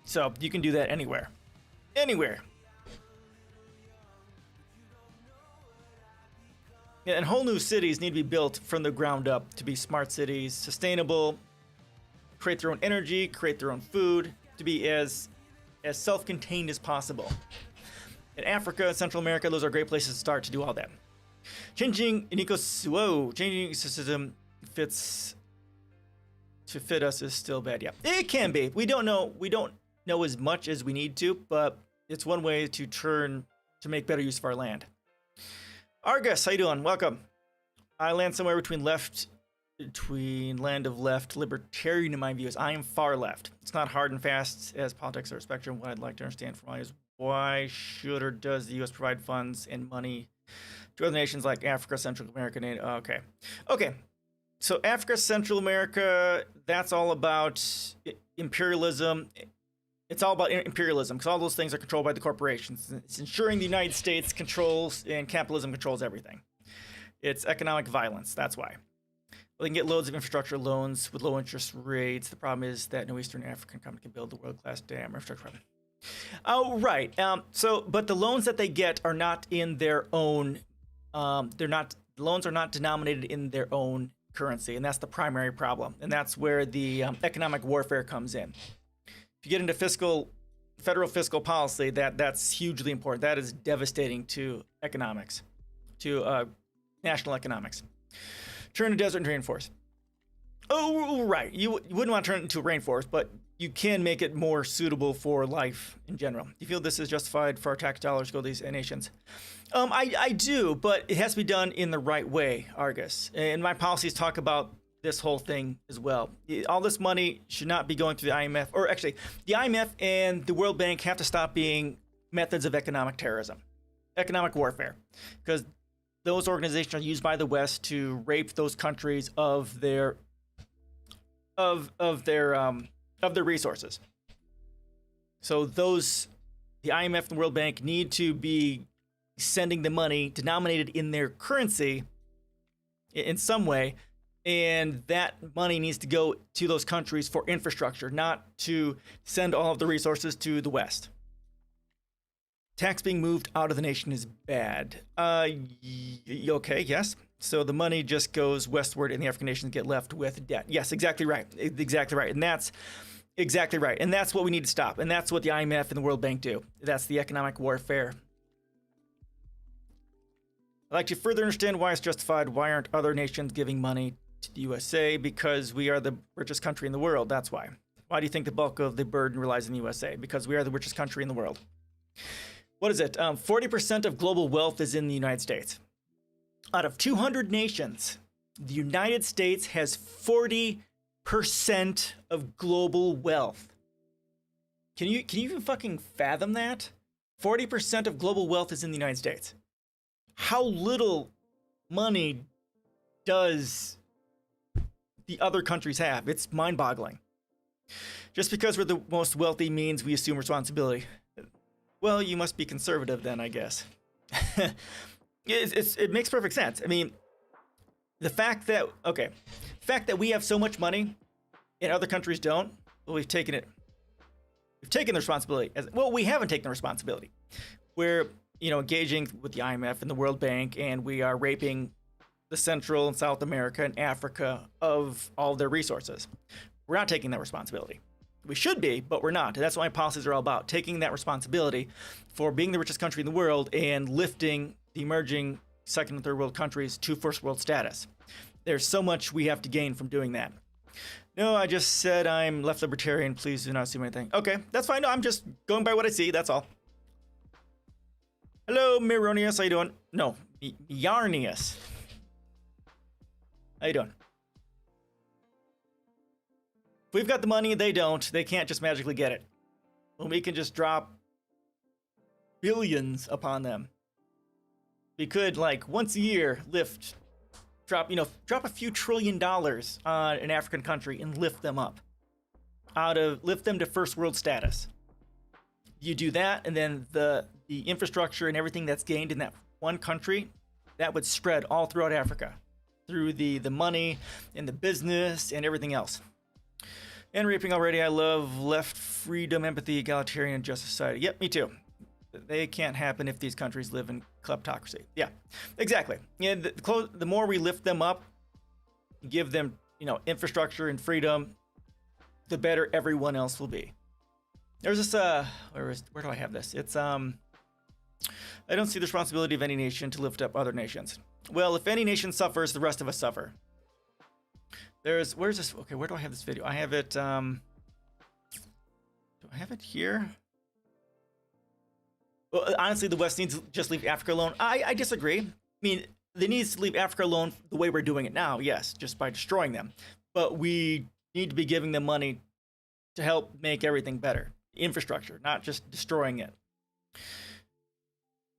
So you can do that anywhere. Anywhere. Yeah, and whole new cities need to be built from the ground up to be smart cities, sustainable, create their own energy, create their own food, to be as self-contained as possible. In Africa, Central America, those are great places to start to do all that. Changing ecosystem to fit us is still bad. Yeah, it can be. We don't know as much as we need to, but it's one way to make better use of our land. Argus, how you doing? Welcome. I land somewhere between land of left libertarian in my views. I am far left. It's not hard and fast as politics or a spectrum. What I'd like to understand from is why should or does the U.S. provide funds and money to other nations like Africa, Central America, and okay. So Africa, Central America, that's all about imperialism. It's all about imperialism because all those things are controlled by the corporations. It's ensuring the United States controls and capitalism controls everything. It's economic violence. That's why. They can get loads of infrastructure loans with low interest rates. The problem is that no Eastern African company can build a world-class dam infrastructure. Oh, right. But the loans that they get are not in their own. Loans are not denominated in their own currency, and that's the primary problem. And that's where the economic warfare comes in. If you get into federal fiscal policy, that's hugely important. That is devastating to economics, to national economics. Turn a desert into rainforest. Oh, right. You wouldn't want to turn it into a rainforest, but you can make it more suitable for life in general. You feel this is justified for our tax dollars to go to these nations? I do, but it has to be done in the right way, Argus. And my policies talk about this whole thing as well. All this money should not be going through the IMF, or actually, the IMF and the World Bank have to stop being methods of economic terrorism, economic warfare, because those organizations are used by the West to rape those countries of their resources. So the IMF and the World Bank need to be sending the money denominated in their currency in some way, and that money needs to go to those countries for infrastructure, not to send all of the resources to the West. Tax being moved out of the nation is bad. Okay, yes. So the money just goes westward and the African nations get left with debt. Yes, exactly right. Exactly right. And that's exactly right. And that's what we need to stop. And that's what the IMF and the World Bank do. That's the economic warfare. I'd like to further understand why it's justified. Why aren't other nations giving money to the USA? Because we are the richest country in the world. That's why. Why do you think the bulk of the burden relies on the USA? Because we are the richest country in the world. What is it? 40% of global wealth is in the United States. Out of 200 nations, the United States has 40% of global wealth. Can you even fucking fathom that? 40% of global wealth is in the United States. How little money does the other countries have? It's mind-boggling. Just because we're the most wealthy means we assume responsibility. Well, you must be conservative then, I guess. It makes perfect sense. I mean, the fact that we have so much money and other countries don't, well, we've taken the responsibility. We haven't taken the responsibility. We're, engaging with the IMF and the World Bank, and we are raping the Central and South America and Africa of all their resources. We're not taking that responsibility. We should be, but we're not. And that's what my policies are all about, taking that responsibility for being the richest country in the world and lifting the emerging second and third world countries to first world status. There's so much we have to gain from doing that. No, I just said I'm left libertarian. Please do not assume anything. Okay, that's fine. No, I'm just going by what I see. That's all. Hello, Mironius. How you doing? No, Yarnius. How you doing? If we've got the money, they don't. They can't just magically get it. Well, we can just drop billions upon them. We could, like, once a year drop a few $1 trillion on an African country and lift them up, lift them to first world status. You do that, and then the infrastructure and everything that's gained in that one country, that would spread all throughout Africa through the money and the business and everything else. And raping already. I love left freedom, empathy, egalitarian, just society. Yep, me too. They can't happen if these countries live in kleptocracy. Yeah, exactly. And the more we lift them up, give them, infrastructure and freedom, the better everyone else will be. There's this, where do I have this? It's, I don't see the responsibility of any nation to lift up other nations. Well, if any nation suffers, the rest of us suffer. Where's this? Okay, where do I have this video? I have it, do I have it here? Well, honestly, the West needs to just leave Africa alone. I disagree. I mean, they need to leave Africa alone the way we're doing it now, yes, just by destroying them. But we need to be giving them money to help make everything better. Infrastructure, not just destroying it.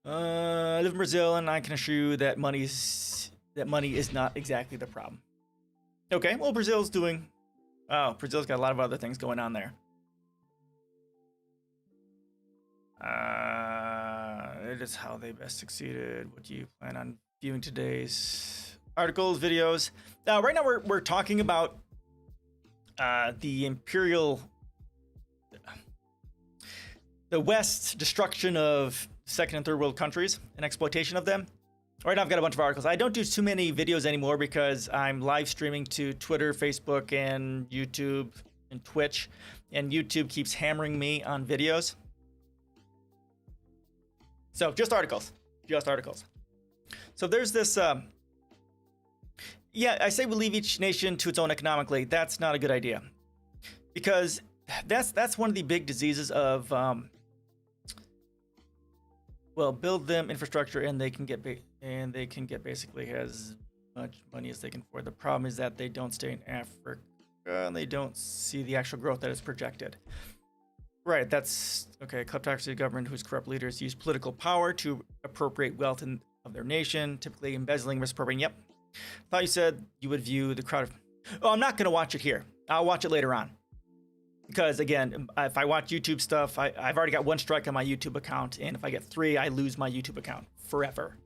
I live in Brazil, and I can assure you that money is not exactly the problem. Okay, well, Brazil's got a lot of other things going on there. It is how they best succeeded. What do you plan on viewing today's articles, videos? Right now we're talking about the West's destruction of second and third world countries and exploitation of them. Right now I've got a bunch of articles. I don't do too many videos anymore because I'm live streaming to Twitter, Facebook, and YouTube and Twitch, and YouTube keeps hammering me on videos. So just articles. So there's this, I say we leave each nation to its own economically. That's not a good idea, because that's one of the big diseases of, build them infrastructure and they can get basically as much money as they can afford. The problem is that they don't stay in Africa and they don't see the actual growth that is projected. Right, that's okay. Kleptocracy government whose corrupt leaders use political power to appropriate wealth of their nation, typically embezzling, misappropriating. Yep. Thought you said you would view the crowd of... Oh, I'm not going to watch it here. I'll watch it later on. Because, again, if I watch YouTube stuff, I've already got 1 strike on my YouTube account, and if I get 3, I lose my YouTube account forever.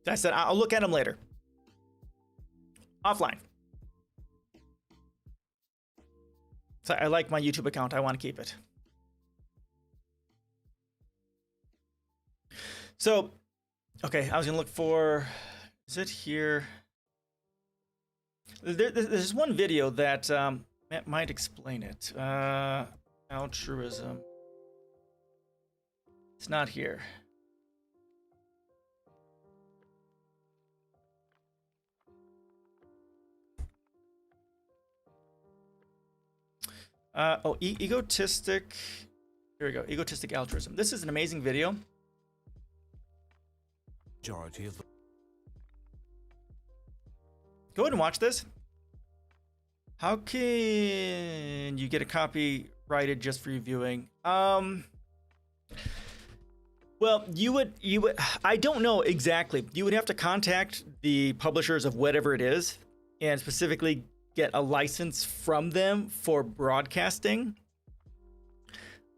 I said I'll look at them later. Offline. So I like my YouTube account. I want to keep it. So, okay, I was going to look for... Is it here? There's one video that might explain it. Altruism. It's not here. Egotistic. Here we go. Egotistic altruism. This is an amazing video. Majority of... Go ahead and watch this. How can you get a copyrighted just for your viewing? Well, you would, I don't know exactly. You would have to contact the publishers of whatever it is and specifically get a license from them for broadcasting.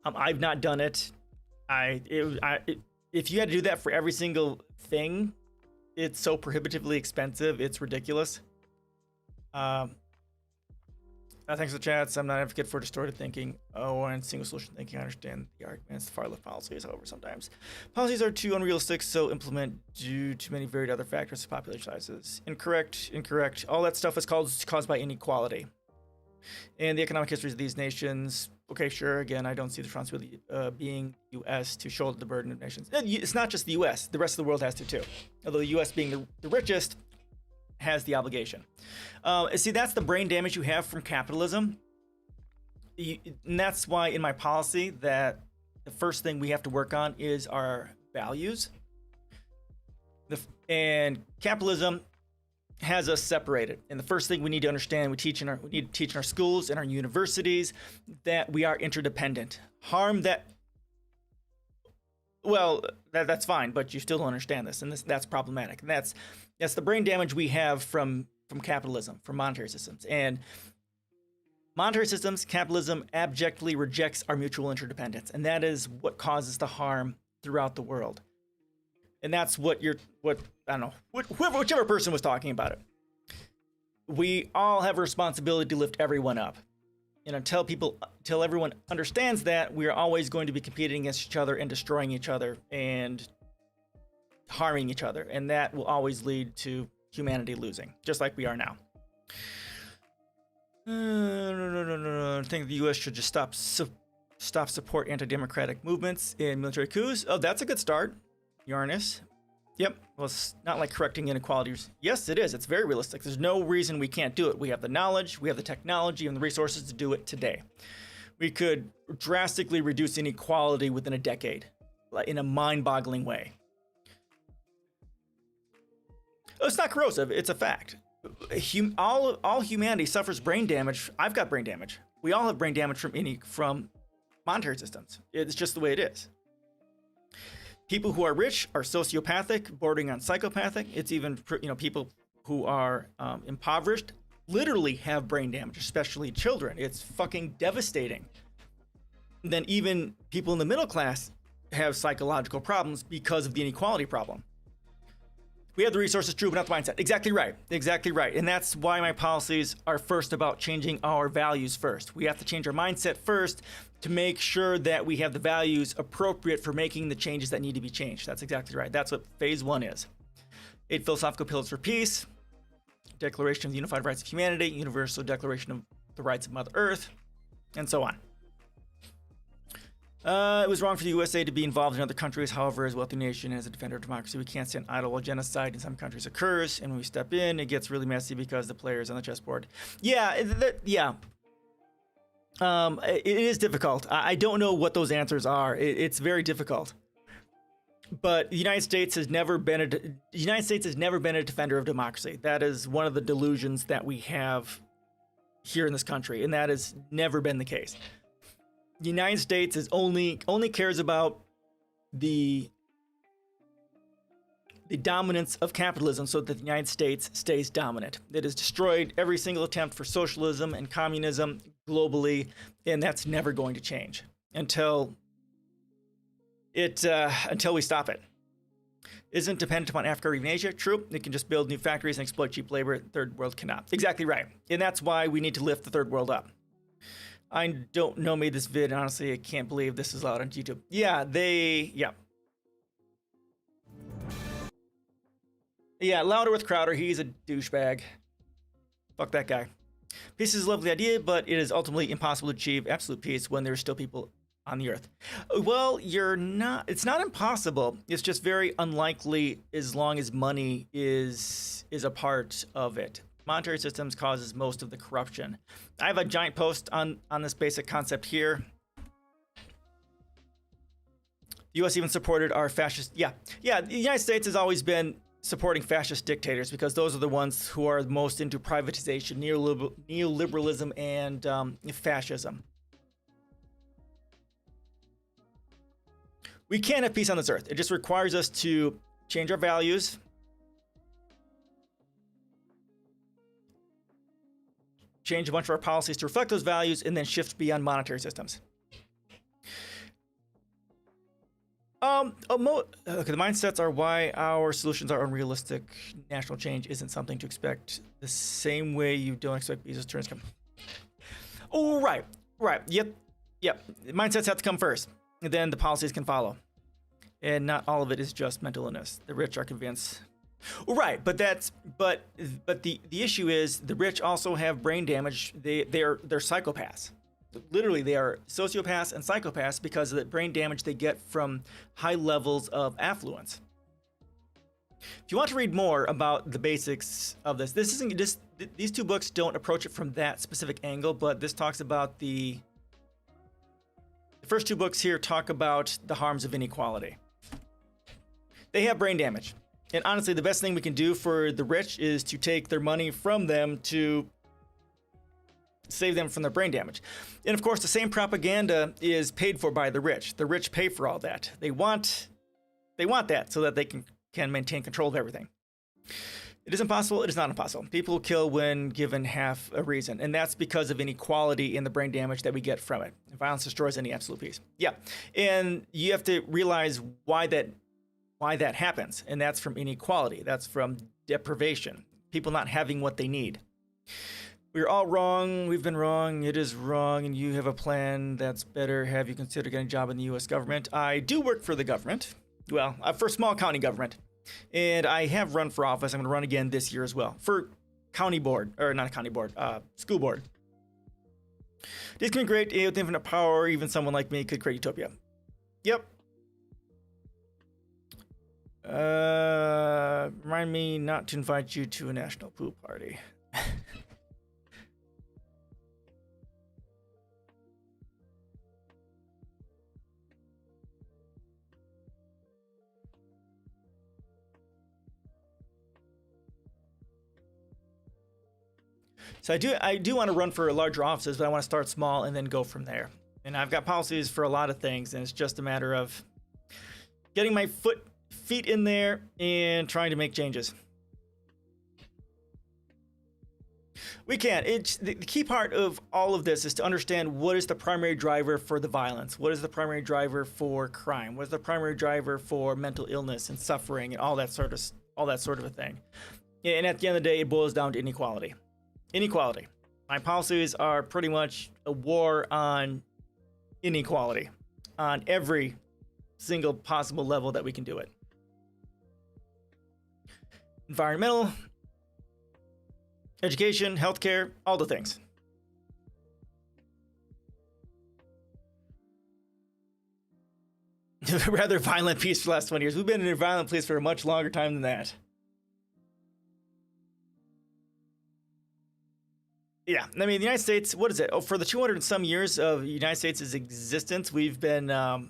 I've not done it. If you had to do that for every single thing, it's so prohibitively expensive. It's ridiculous. Thanks for the chats. I'm not an advocate for distorted thinking and single solution thinking. I understand the arguments, far left policies. However, sometimes policies are too unrealistic, so implement due to many varied other factors, population sizes. Incorrect. All that stuff is caused by inequality. And the economic histories of these nations. Okay, sure. Again, I don't see the responsibility being U.S. to shoulder the burden of nations. It's not just the U.S. The rest of the world has to too. Although the U.S. being the richest has the obligation. See, that's the brain damage you have from capitalism. And that's why in my policy that the first thing we have to work on is our values. And capitalism has us separated. And the first thing we need to understand, we need to teach in our schools and our universities that we are interdependent. Harm that Well, that's fine, but you still don't understand this, and that's problematic. And that's the brain damage we have from capitalism, from monetary systems. And monetary systems, capitalism abjectly rejects our mutual interdependence, and that is what causes the harm throughout the world. And that's what I don't know, whichever person was talking about it. We all have a responsibility to lift everyone up. And until everyone understands that, we are always going to be competing against each other and destroying each other and harming each other. And that will always lead to humanity losing, just like we are now. No. I think the U.S. should just stop support anti-democratic movements and military coups. Oh, that's a good start, Yarnis. Yep. Well, it's not like correcting inequalities. Yes, it is. It's very realistic. There's no reason we can't do it. We have the knowledge, we have the technology, and the resources to do it today. We could drastically reduce inequality within a decade, in a mind-boggling way. It's not corrosive. It's a fact. All humanity suffers brain damage. I've got brain damage. We all have brain damage from monetary systems. It's just the way it is. People who are rich are sociopathic, bordering on psychopathic. It's even, people who are impoverished literally have brain damage, especially children. It's fucking devastating. And then even people in the middle class have psychological problems because of the inequality problem. We have the resources, true, but not the mindset. Exactly right. Exactly right. And that's why my policies are first about changing our values first. We have to change our mindset first to make sure that we have the values appropriate for making the changes that need to be changed. That's exactly right. That's what phase 1 is. 8 philosophical pillars for peace, Declaration of the Unified Rights of Humanity, Universal Declaration of the Rights of Mother Earth, and so on. It was wrong for the USA to be involved in other countries. However, as a wealthy nation and as a defender of democracy, we can't stand idle while genocide in some countries occurs. And when we step in, it gets really messy because the players on the chessboard. Yeah. It is difficult. I don't know what those answers are. It's very difficult. But the United States has never been a defender of democracy. That is one of the delusions that we have here in this country, and that has never been the case. The United States is only cares about the dominance of capitalism so that the United States stays dominant. It has destroyed every single attempt for socialism and communism globally, and that's never going to change until we stop it. Isn't dependent upon Africa or even Asia. True, it can just build new factories and exploit cheap labor. Third world cannot. Exactly right. And that's why we need to lift the third world up. I don't know made this vid. Honestly, I can't believe this is out on YouTube. Yeah, Yeah, louder with Crowder. He's a douchebag. Fuck that guy. Peace is a lovely idea, but it is ultimately impossible to achieve absolute peace when there's still people on the earth. Well, it's not impossible. It's just very unlikely as long as money is a part of it. Monetary systems causes most of the corruption. I have a giant post on this basic concept here. The U.S. even supported our fascist... Yeah, the United States has always been supporting fascist dictators because those are the ones who are most into privatization, neoliberalism, and fascism. We can't have peace on this earth. It just requires us to change our values, change a bunch of our policies to reflect those values, and then shift beyond monetary systems. The mindsets are why our solutions are unrealistic. National change isn't something to expect the same way you don't expect Bezos to come. Oh, right. Yep. Mindsets have to come first, and then the policies can follow. And not all of it is just mental illness. The rich are convinced. Right, but the issue is the rich also have brain damage. They're psychopaths. Literally, they are sociopaths and psychopaths because of the brain damage they get from high levels of affluence. If you want to read more about the basics of this, these two books don't approach it from that specific angle, but this talks about the first two books here talk about the harms of inequality. They have brain damage. And honestly, the best thing we can do for the rich is to take their money from them to save them from their brain damage. And of course, the same propaganda is paid for by the rich. The rich pay for all that. They want They want that so that they can maintain control of everything. It is impossible. It is not impossible. People kill when given half a reason, and that's because of inequality and the brain damage that we get from it. Violence destroys any absolute peace. Yeah, and you have to realize why that happens, and that's from inequality. That's from deprivation. People not having what they need. We're all wrong. We've been wrong. It is wrong, and you have a plan that's better. Have you considered getting a job in the U.S. government? I do work for the government. Well, for small county government. And I have run for office. I'm going to run again this year as well for county board, or not county board, school board. This can be great with infinite power. Even someone like me could create utopia. Yep. Remind me not to invite you to a national pool party. So I do want to run for larger offices, but I want to start small and then go from there. And I've got policies for a lot of things, and it's just a matter of getting my feet in there and trying to make changes. We can. The key part of all of this is to understand what is the primary driver for the violence, what is the primary driver for crime, what is the primary driver for mental illness and suffering and all that sort of a thing. And at the end of the day, it boils down to inequality. Inequality. My policies are pretty much a war on inequality on every single possible level that we can do it. Environmental, education, healthcare, all the things. Rather violent peace for the last 20 years. We've been in a violent place for a much longer time than that. Yeah, I mean, the United States, what is it? Oh, for the 200 and some years of the United States' existence, we've been at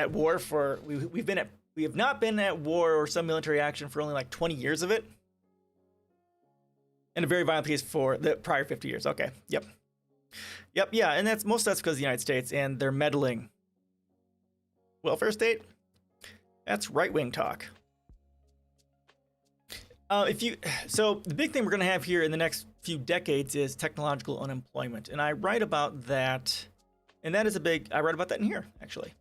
war for, we have not been at war or some military action for only like 20 years of it. And a very violent peace for the prior 50 years. Okay, yep. Yep, yeah, and that's because of the United States and their meddling. Welfare state? That's right-wing talk. So the big thing we're going to have here in the next few decades is technological unemployment. And I write about that, and that is I write about that in here, actually.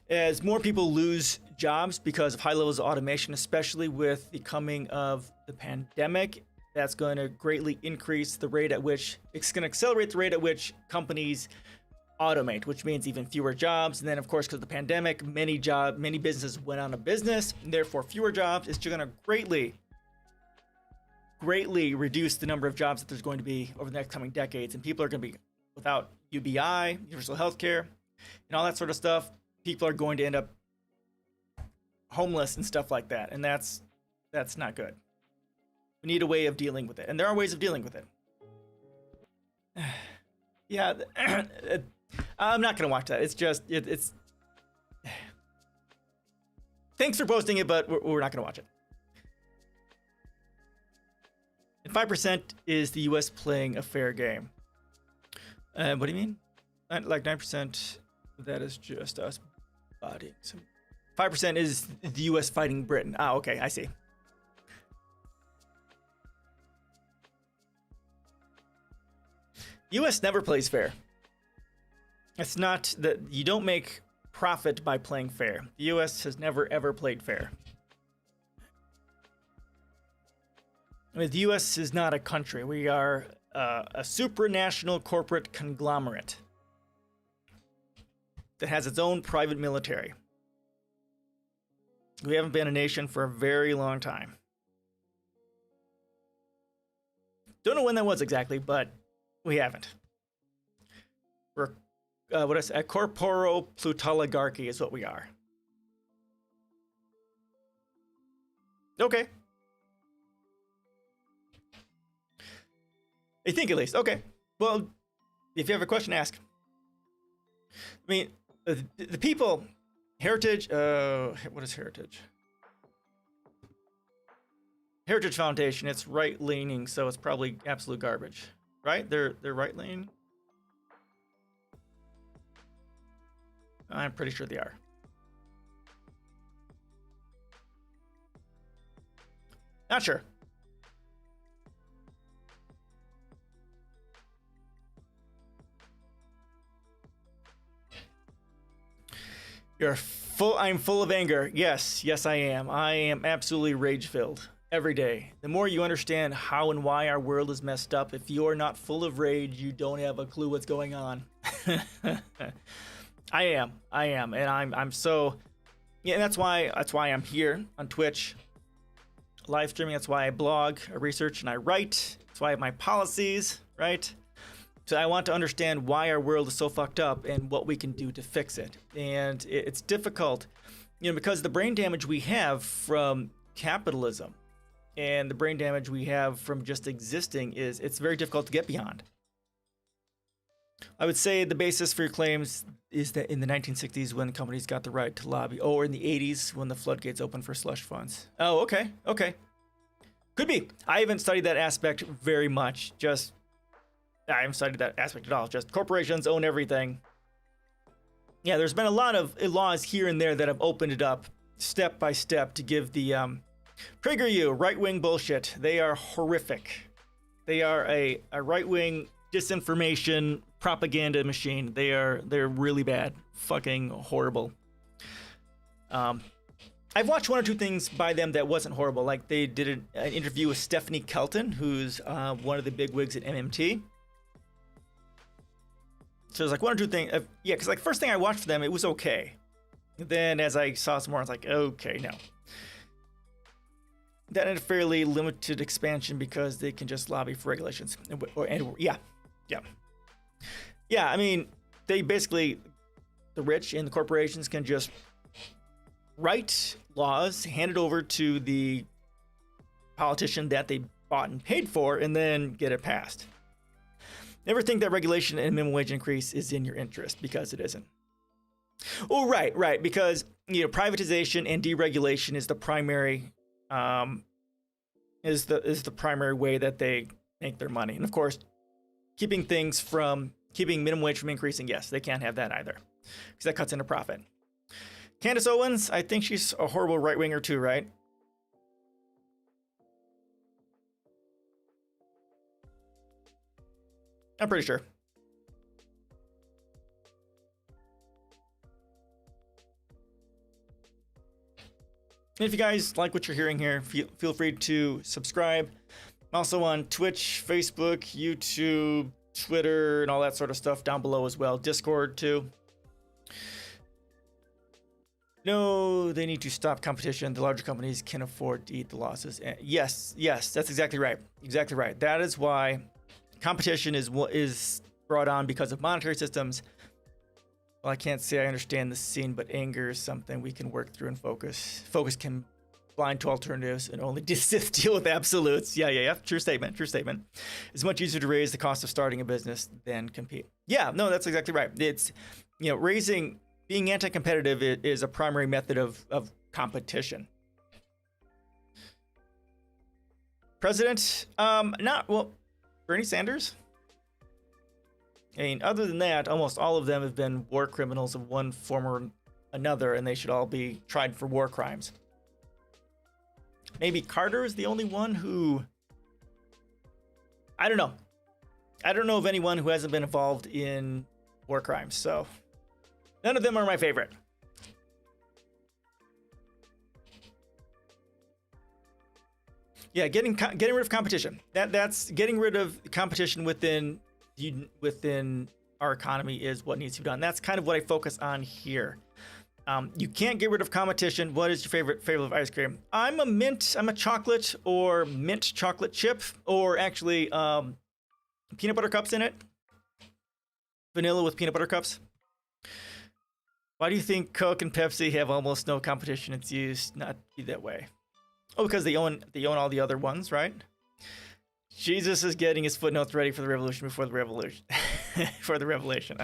As more people lose jobs because of high levels of automation, especially with the coming of the pandemic, that's going to greatly increase the rate at which, it's going to accelerate the rate at which companies automate, which means even fewer jobs. And then, of course, because of the pandemic, many businesses went out of business, and therefore fewer jobs. It's going to greatly reduce the number of jobs that there's going to be over the next coming decades. And people are going to be without UBI, universal health care, and all that sort of stuff. People are going to end up homeless and stuff like that. And that's not good. We need a way of dealing with it. And there are ways of dealing with it. Yeah. I'm not going to watch that. It's just, it's... Thanks for posting it, but we're not going to watch it. And 5% is the U.S. playing a fair game. What do you mean? Like 9%, that is just us bodying some... 5% is the U.S. fighting Britain. Ah, okay, I see. U.S. never plays fair. It's not that you don't make profit by playing fair. The U.S. has never, ever played fair. I mean, the U.S. is not a country. We are a supranational corporate conglomerate that has its own private military. We haven't been a nation for a very long time. Don't know when that was exactly, but we haven't. We're a corporo-plutoligarchy is what we are. Okay. I think at least. Okay. Well, if you have a question, ask. I mean, the people, heritage, what is heritage? Heritage Foundation. It's right-leaning, so it's probably absolute garbage, right? They're right-leaning. I'm pretty sure they are. Not sure. I'm full of anger. Yes, I am. I am absolutely rage-filled every day. The more you understand how and why our world is messed up, if you're not full of rage, you don't have a clue what's going on. I am, and I'm so, yeah. And that's why I'm here on Twitch, live streaming. That's why I blog, I research, and I write. That's why I have my policies, right? So I want to understand why our world is so fucked up and what we can do to fix it. And it's difficult, because the brain damage we have from capitalism and the brain damage we have from just existing it's very difficult to get beyond. I would say the basis for your claims is that in the 1960s when companies got the right to lobby, or in the 80s when the floodgates opened for slush funds. Oh, okay. Could be. I haven't studied that aspect very much. I haven't studied that aspect at all. Just corporations own everything. Yeah, there's been a lot of laws here and there that have opened it up step by step to give the PragerU right-wing bullshit. They are horrific. They are a right-wing disinformation propaganda machine. They're really bad. Fucking horrible. I've watched one or two things by them that wasn't horrible. Like they did an interview with Stephanie Kelton, who's one of the big wigs at MMT. So there's like one or two things. Yeah, because like first thing I watched for them, it was okay. Then as I saw some more, I was like, okay, no. That had a fairly limited expansion because they can just lobby for regulations. Yeah, I mean, they basically, the rich and the corporations can just write laws, hand it over to the politician that they bought and paid for, and then get it passed. Never think that regulation and minimum wage increase is in your interest, because it isn't. Oh, right, because privatization and deregulation is the primary is the primary way that they make their money. And of course, keeping minimum wage from increasing, yes, they can't have that either, because that cuts into profit. Candace Owens, I think she's a horrible right-winger too, right? I'm pretty sure. And if you guys like what you're hearing here, feel free to subscribe. I'm also on Twitch, Facebook, YouTube, Twitter, and all that sort of stuff down below as well. Discord too. No, they need to stop competition. The larger companies can afford to eat the losses. Yes, that's exactly right. Exactly right. That is why competition is brought on because of monetary systems. Well, I can't say I understand the scene, but anger is something we can work through and focus. Focus can blind to alternatives and only deal with absolutes. Yeah. True statement. It's much easier to raise the cost of starting a business than compete. Yeah, no, that's exactly right. It's, being anti-competitive is a primary method of competition. President, Bernie Sanders? I mean, other than that, almost all of them have been war criminals of one form or another, and they should all be tried for war crimes. Maybe Carter is the only one who... I don't know. I don't know of anyone who hasn't been involved in war crimes, so... None of them are my favorite. Yeah, getting rid of competition. That's getting rid of competition within our economy is what needs to be done. That's kind of what I focus on here. You can't get rid of competition. What is your favorite flavor of ice cream? I'm a chocolate or mint chocolate chip, or actually peanut butter cups in it. Vanilla with peanut butter cups. Why do you think Coke and Pepsi have almost no competition? It's used not to be that way. Oh, because they own all the other ones, right? Jesus is getting his footnotes ready for the revolution before the revolution. For the revelation.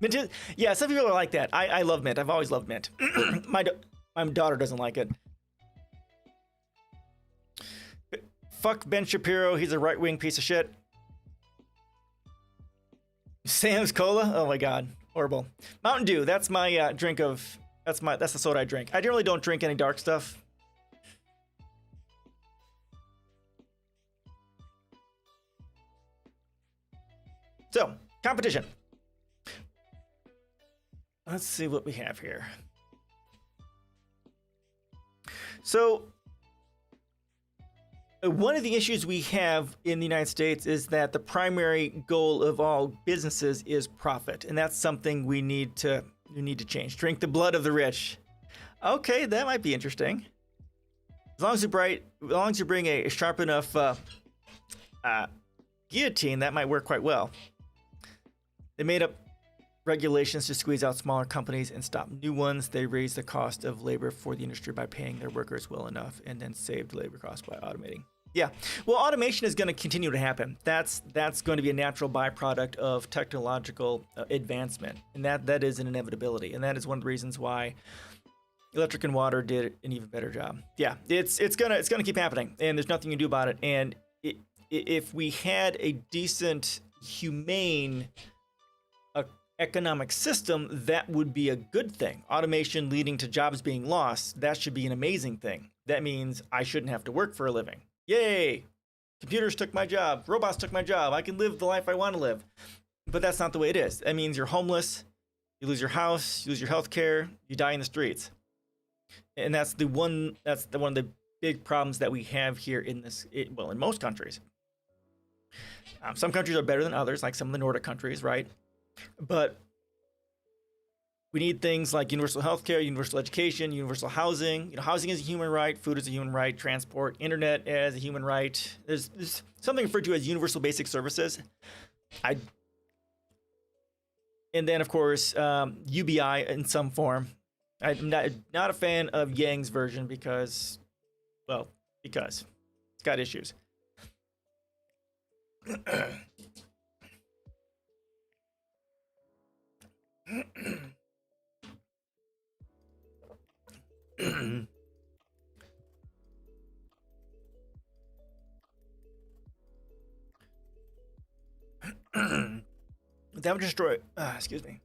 Mint is, yeah, some people are like that. I love mint. I've always loved mint. My daughter doesn't like it. Fuck Ben Shapiro. He's a right-wing piece of shit. Sam's Cola. Oh my God, horrible. Mountain Dew. That's my drink of. That's the soda I drink. I generally don't drink any dark stuff. So, competition. Let's see what we have here. So, one of the issues we have in the United States is that the primary goal of all businesses is profit, and that's something we need to change. Drink the blood of the rich. Okay, that might be interesting. As long as you bring a sharp enough guillotine, that might work quite well. They made up regulations to squeeze out smaller companies and stop new ones. They raised the cost of labor for the industry by paying their workers well enough, and then saved labor costs by automating. Yeah, well, automation is going to continue to happen. That's going to be a natural byproduct of technological advancement, and that is an inevitability. And that is one of the reasons why electric and water did an even better job. Yeah, it's gonna keep happening, and there's nothing you can do about it. And if we had a decent, humane economic system, that would be a good thing. Automation leading to jobs being lost, that should be an amazing thing. That means I shouldn't have to work for a living. Yay! Computers took my job. Robots took my job. I can live the life I want to live. But that's not the way it is. That means you're homeless, you lose your house, you lose your health care, you die in the streets. And that's one of the big problems that we have here in in most countries. Some countries are better than others, like some of the Nordic countries, right? But we need things like universal healthcare, universal education, universal housing. Housing is a human right, food is a human right, transport, internet as a human right. There's something referred to as universal basic services. And then, of course, UBI in some form. I'm not a fan of Yang's version because it's got issues. That would destroy. Excuse me.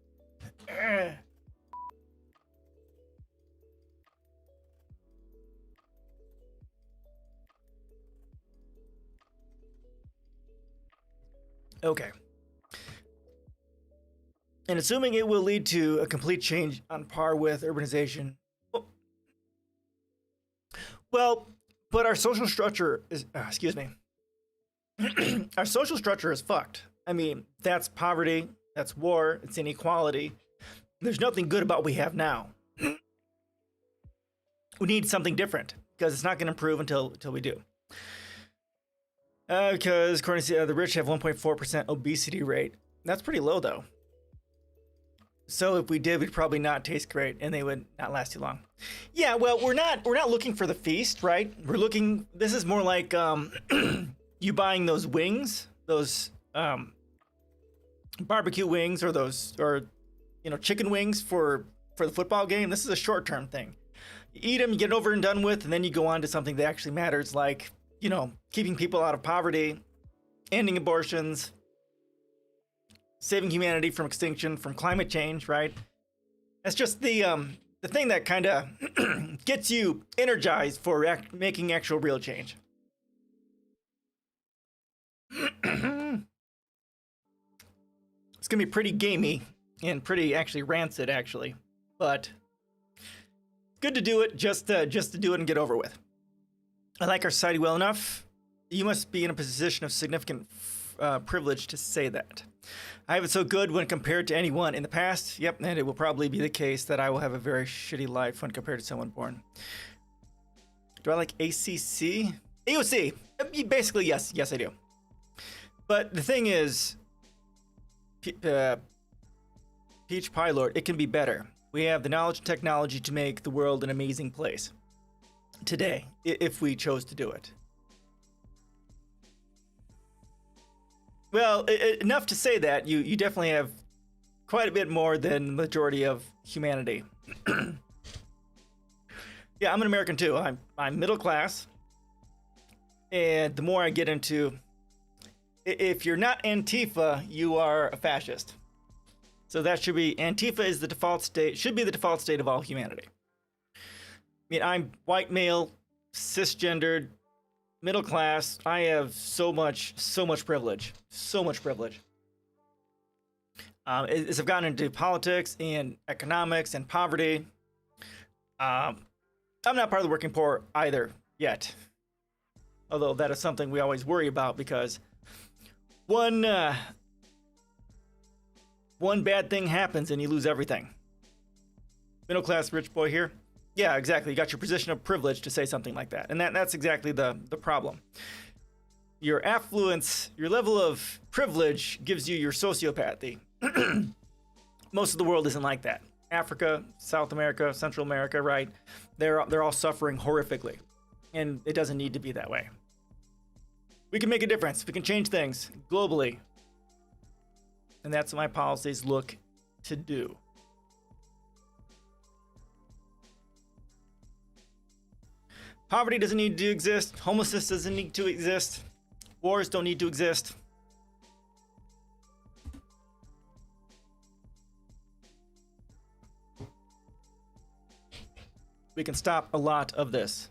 Okay. And assuming it will lead to a complete change on par with urbanization. Well, but our social structure is, excuse me. Our social structure is fucked. I mean, that's poverty, that's war, it's inequality. There's nothing good about what we have now. We need something different because it's not going to improve until we do. Because according to the rich have 1.4% obesity rate. That's pretty low though. So if we did, we'd probably not taste great, and they would not last too long. Yeah, well, we're not looking for the feast, right? We're looking. This is more like you buying those wings, those barbecue wings, or chicken wings for the football game. This is a short-term thing. You eat them, you get it over and done with, and then you go on to something that actually matters, like keeping people out of poverty, ending abortions, saving humanity from extinction, from climate change, right? That's just the thing that kind of gets you energized for making actual real change. It's gonna be pretty gamey and pretty actually rancid, actually, but good to do it just to do it and get over with. I like our society well enough. You must be in a position of significant privilege to say that. I have it so good when compared to anyone in the past. Yep, and it will probably be the case that I will have a very shitty life when compared to someone born. Do I like ACC? AOC! Basically, yes. Yes, I do. But the thing is, Peach Pie Lord, it can be better. We have the knowledge and technology to make the world an amazing place today, if we chose to do it. Well, enough to say that you definitely have quite a bit more than the majority of humanity. Yeah, I'm an American too. I'm middle class, And the more I get into, if you're not Antifa, you are a fascist. So that should be, Antifa is the default state, should be the default state of all humanity. I mean, I'm white male, cisgendered, middle class. I have so much privilege, so much privilege. As I've gotten into politics and economics and poverty, I'm not part of the working poor either yet. Although that is something we always worry about, because one bad thing happens and you lose everything. Middle class rich boy here. Yeah, exactly. You got your position of privilege to say something like that. And that's exactly the problem. Your affluence, your level of privilege gives you your sociopathy. Most of the world isn't like that. Africa, South America, Central America, right? They're all suffering horrifically. And it doesn't need to be that way. We can make a difference. We can change things globally. And that's what my policies look to do. Poverty doesn't need to exist. Homelessness doesn't need to exist. Wars don't need to exist. We can stop a lot of this.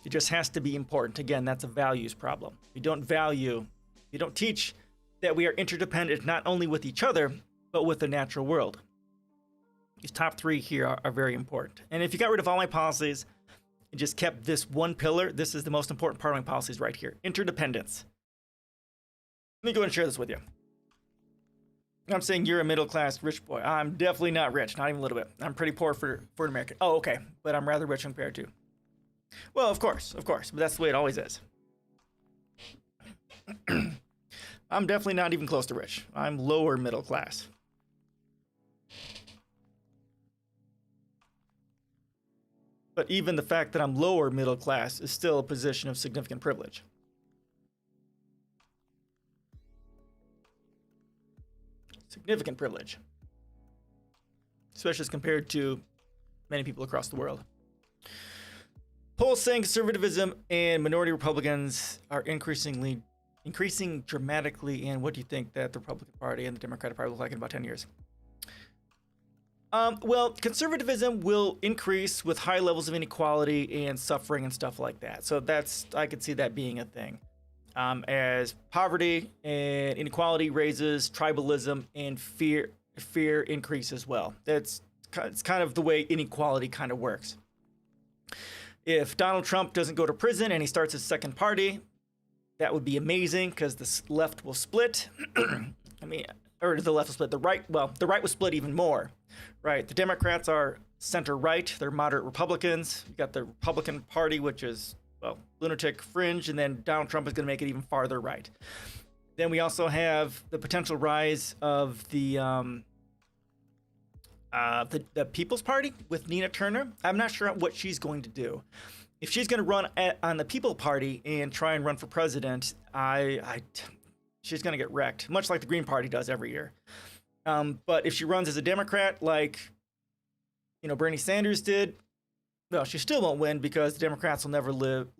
It just has to be important. Again, that's a values problem. We don't teach that we are interdependent not only with each other, but with the natural world. These top three here are very important. And if you got rid of all my policies and just kept this one pillar, this is the most important part of my policies right here. Interdependence. Let me go and share this with you. I'm saying you're a middle-class rich boy. I'm definitely not rich, not even a little bit. I'm pretty poor for an American. Oh, okay, but I'm rather rich compared to. Well, of course, but that's the way it always is. I'm definitely not even close to rich. I'm lower middle class. But even the fact that I'm lower middle class is still a position of significant privilege. Significant privilege. Especially as compared to many people across the world. Polls saying conservatism and minority Republicans are increasing dramatically. And what do you think that the Republican Party and the Democratic Party look like in about 10 years? Well, conservatism will increase with high levels of inequality and suffering and stuff like that. So I could see that being a thing. As poverty and inequality raises, tribalism and fear increase as well. It's kind of the way inequality kind of works. If Donald Trump doesn't go to prison and he starts his second party, that would be amazing, because the left will split. Or the left will split. The right will split even more, right? The Democrats are center-right. They're moderate Republicans. You got the Republican Party, which is, lunatic fringe, and then Donald Trump is going to make it even farther right. Then we also have the potential rise of the People's Party with Nina Turner. I'm not sure what she's going to do. If she's going to run on the People Party and try and run for president, she's going to get wrecked, much like the Green Party does every year. But if she runs as a Democrat, like Bernie Sanders did, well, she still won't win, because the Democrats will never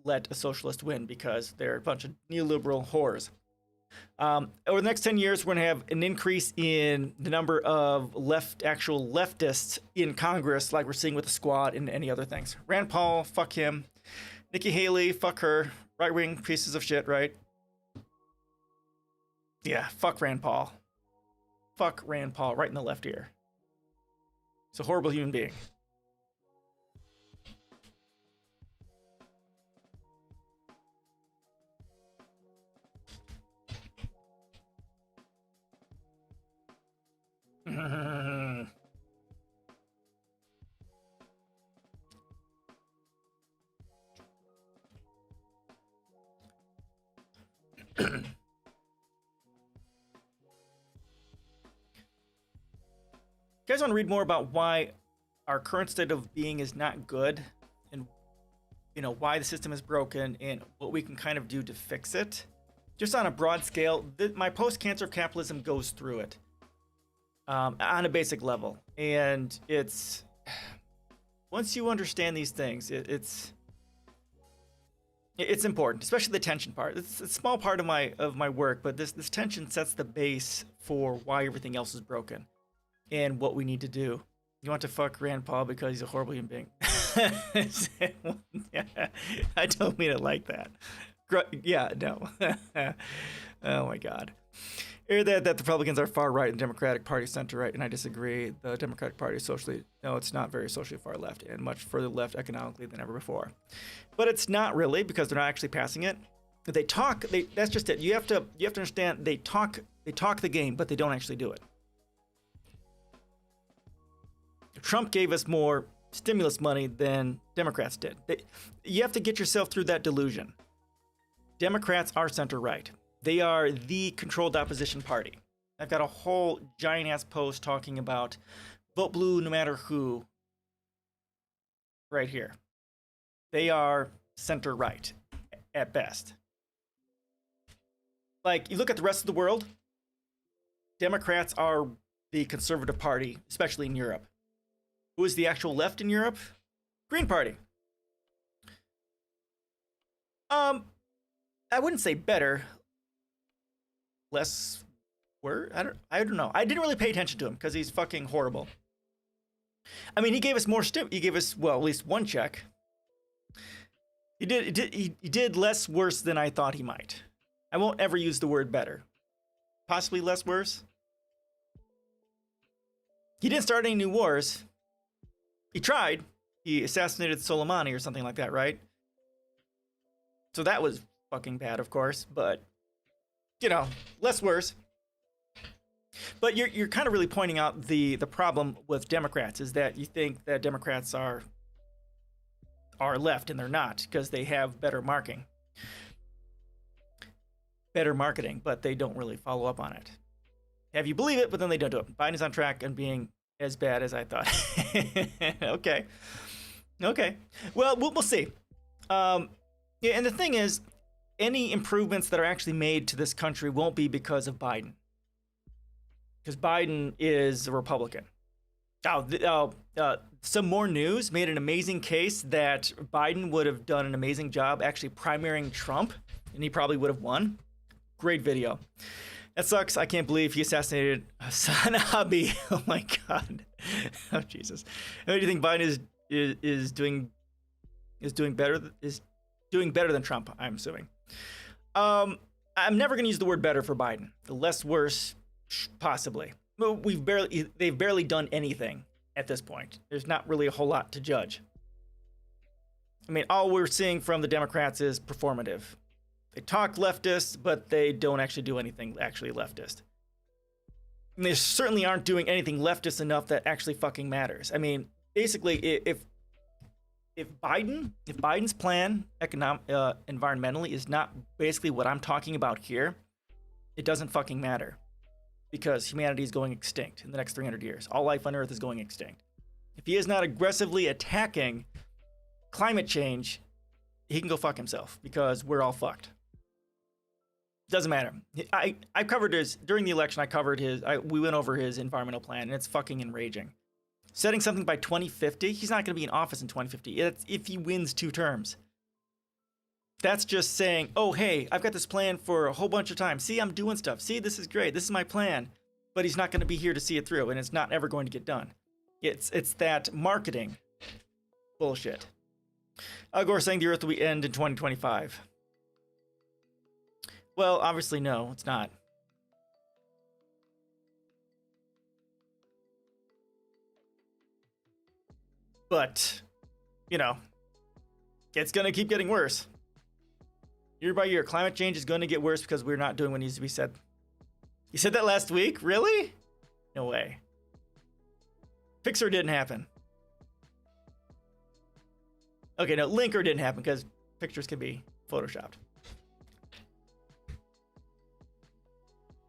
let a socialist win, because they're a bunch of neoliberal whores. Over the next 10 years, we're going to have an increase in the number of actual leftists in Congress, like we're seeing with the Squad and any other things. Rand Paul, fuck him. Nikki Haley, fuck her. Right-wing pieces of shit, right? Yeah, fuck Rand Paul. Fuck Rand Paul right in the left ear. He's a horrible human being. You guys want to read more about why our current state of being is not good, and why the system is broken and what we can kind of do to fix it? Just on a broad scale, my post-cancer capitalism goes through it on a basic level. And it's, once you understand these things, It's important, especially the tension part. It's a small part of my work, but this tension sets the base for why everything else is broken and what we need to do. You want to fuck Rand Paul because he's a horrible human being? I don't mean it like that. Yeah, no. Oh my God. Or that the Republicans are far right and the Democratic Party center right, and I disagree. The Democratic Party is socially, no, it's not very socially far left and much further left economically than ever before. But it's not really, because they're not actually passing it. They talk. That's just it. You have to understand. They talk the game, but they don't actually do it. Trump gave us more stimulus money than Democrats did. You have to get yourself through that delusion. Democrats are center right. They are the controlled opposition party. I've got a whole giant ass post talking about vote blue no matter who right here. They are center right at best. Like, you look at the rest of the world, Democrats are the conservative party, especially in Europe. Who is the actual left in Europe? Green Party. I wouldn't say better. Less word? I don't know. I didn't really pay attention to him because he's fucking horrible. I mean, he gave us more he gave us, well, at least one check. He did less worse than I thought he might. I won't ever use the word better. Possibly less worse. He didn't start any new wars. He tried. He assassinated Soleimani or something like that, right? So that was fucking bad, of course, but you know, less worse. But you're kind of really pointing out the problem with Democrats is that you think that Democrats are left, and they're not, because they have better marketing, but they don't really follow up on it. Have you believe it, but then they don't do it. Biden's on track and being as bad as I thought. Okay. Well, we'll see. Yeah, and the thing is, any improvements that are actually made to this country won't be because of Biden. Because Biden is a Republican. Some more news made an amazing case that Biden would have done an amazing job actually primarying Trump, and he probably would have won. Great video. That sucks. I can't believe he assassinated Hassan Abi. Oh my God. Oh Jesus. How do you think Biden is doing better than Trump? I'm assuming. I'm never going to use the word better for Biden. The less worse, possibly. They've barely done anything at this point. There's not really a whole lot to judge. I mean, all we're seeing from the Democrats is performative. They talk leftist, but they don't actually do anything actually leftist. And they certainly aren't doing anything leftist enough that actually fucking matters. I mean, basically, if Biden's plan environmentally is not basically what I'm talking about here, it doesn't fucking matter, because humanity is going extinct in the next 300 years. All life on Earth is going extinct. If he is not aggressively attacking climate change, he can go fuck himself, because we're all fucked. Doesn't matter. I covered his, during the election, we went over his environmental plan, and it's fucking enraging. Setting something by 2050, he's not going to be in office in 2050. It's if he wins 2 terms. That's just saying, oh, hey, I've got this plan for a whole bunch of time. See, I'm doing stuff. See, this is great. This is my plan. But he's not going to be here to see it through, and it's not ever going to get done. It's that marketing bullshit. Al Gore saying the Earth will end in 2025. Well, obviously, no, it's not. But, you know, it's going to keep getting worse. Year by year, climate change is going to get worse because we're not doing what needs to be said. You said that last week? Really? No way. Fixer didn't happen. Okay, no, Linker didn't happen because pictures can be photoshopped.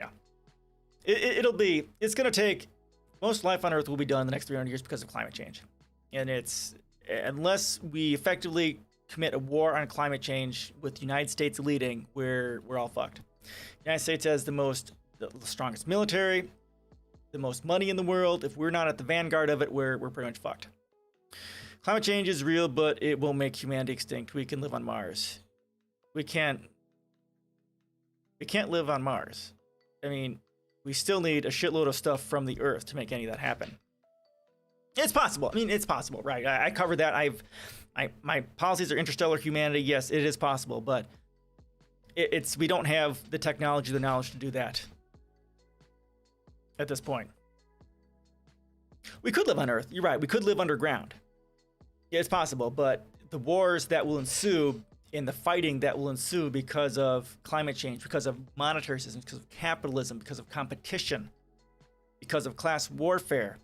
Yeah. It's going to take, most life on Earth will be done in the next 300 years because of climate change. And it's, unless we effectively commit a war on climate change with the United States leading, we're all fucked. The United States has the strongest military, the most money in the world. If we're not at the vanguard of it, we're pretty much fucked. Climate change is real, but it will make humanity extinct. We can live on Mars. we can't live on Mars. I mean, we still need a shitload of stuff from the Earth to make any of that happen. It's possible. I mean, it's possible, right? I covered that. My policies are interstellar humanity. Yes, it is possible, but we don't have the technology, the knowledge to do that at this point. We could live on Earth. You're right. We could live underground. Yeah, it's possible, but the wars that will ensue and the fighting that will ensue because of climate change, because of monetary systems, because of capitalism, because of competition, because of class warfare,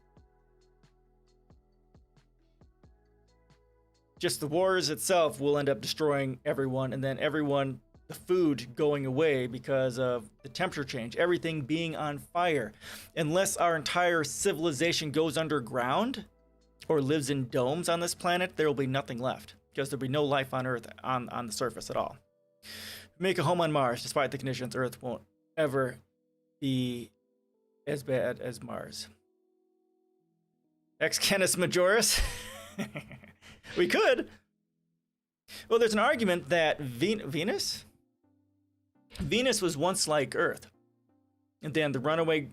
just the wars itself will end up destroying everyone, and then everyone, the food going away because of the temperature change, everything being on fire. Unless our entire civilization goes underground or lives in domes on this planet, there will be nothing left, because there'll be no life on Earth on the surface at all. Make a home on Mars. Despite the conditions, Earth won't ever be as bad as Mars. Ex canis majoris. We could. Well, there's an argument that Venus was once like Earth, and then the runaway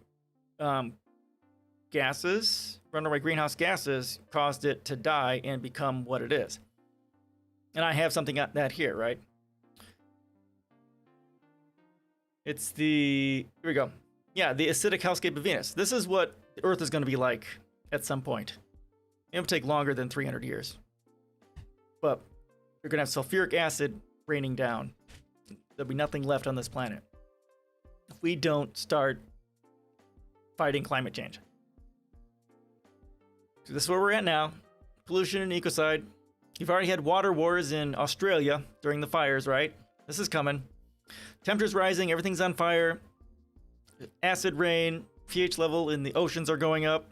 greenhouse gases caused it to die and become what it is. And I have something at that here, right? It's here we go. Yeah, the acidic hellscape of Venus. This is what Earth is going to be like at some point. It'll take longer than 300 years. But you're going to have sulfuric acid raining down. There'll be nothing left on this planet if we don't start fighting climate change. So this is where we're at now. Pollution and ecocide. You've already had water wars in Australia during the fires, right? This is coming. Temperatures rising, everything's on fire. Acid rain, pH level in the oceans are going up.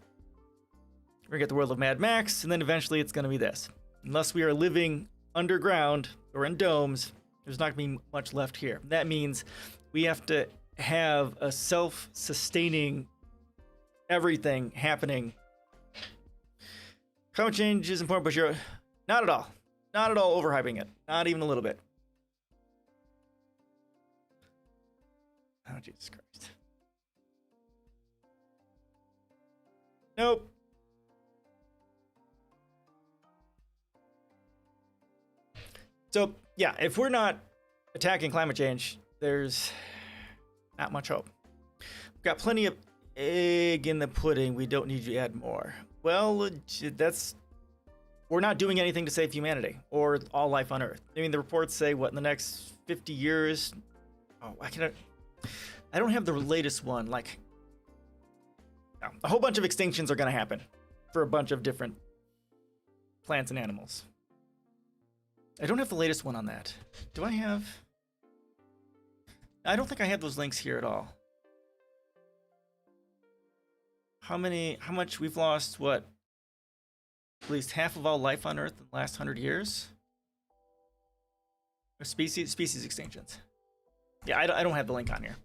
We're gonna get the world of Mad Max, and then eventually it's gonna be this. Unless we are living underground or in domes, there's not gonna be much left here. That means we have to have a self-sustaining everything happening. Climate change is important, but you're not at all overhyping it. Not even a little bit. Oh, Jesus Christ. Nope. So, yeah, if we're not attacking climate change, there's not much hope. We've got plenty of egg in the pudding. We don't need to add more. Well, we're not doing anything to save humanity or all life on Earth. I mean, the reports say, what, in the next 50 years? Oh, I don't have the latest one. Like, no, a whole bunch of extinctions are going to happen for a bunch of different plants and animals. I don't have the latest one on that. Do I have? I don't think I have those links here at all. How much we've lost, what? At least half of all life on Earth in the last 100 years? Or species extinctions. Yeah, I don't have the link on here.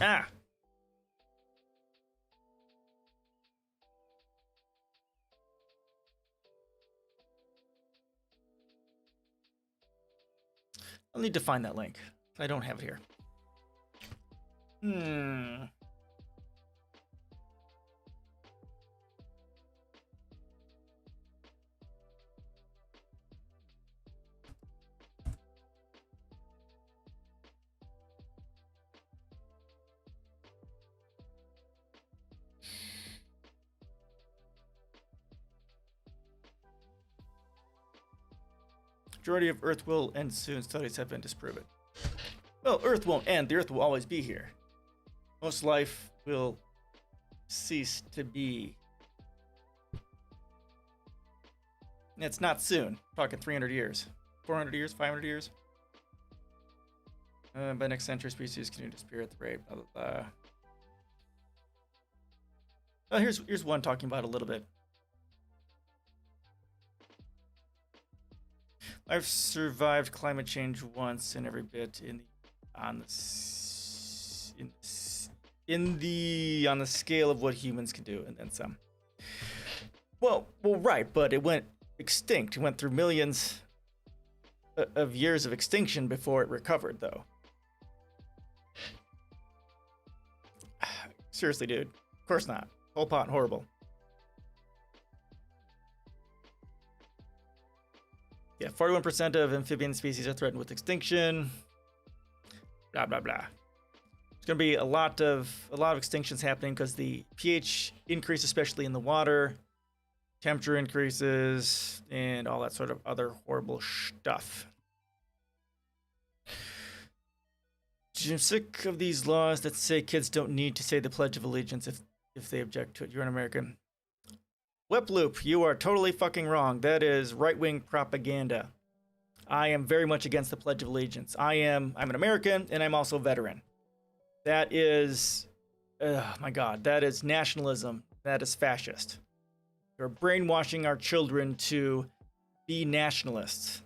Ah! I'll need to find that link. I don't have it here. Majority of Earth will end soon. Studies have been disproven. Well, Earth won't end. The Earth will always be here. Most life will cease to be. It's not soon. We're talking 300 years. 400 years? 500 years? By next century, species continue to disappear at the rate. Blah, blah, blah. Oh, here's one talking about a little bit. I've survived climate change once and every bit on the scale of what humans can do, and then some. Well, right, but it went extinct. It went through millions of years of extinction before it recovered, though. Seriously, dude. Of course not. Pol Pot, horrible. Yeah, 41% of amphibian species are threatened with extinction. Blah blah blah. There's going to be a lot of extinctions happening because the pH increase, especially in the water, temperature increases, and all that sort of other horrible stuff. I'm sick of these laws that say kids don't need to say the Pledge of Allegiance if they object to it. You're an American. Whiploop, you are totally fucking wrong. That is right-wing propaganda. I am very much against the Pledge of Allegiance. I'm an American, and I'm also a veteran. That is, oh my God, that is nationalism. That is fascist. You're brainwashing our children to be nationalists,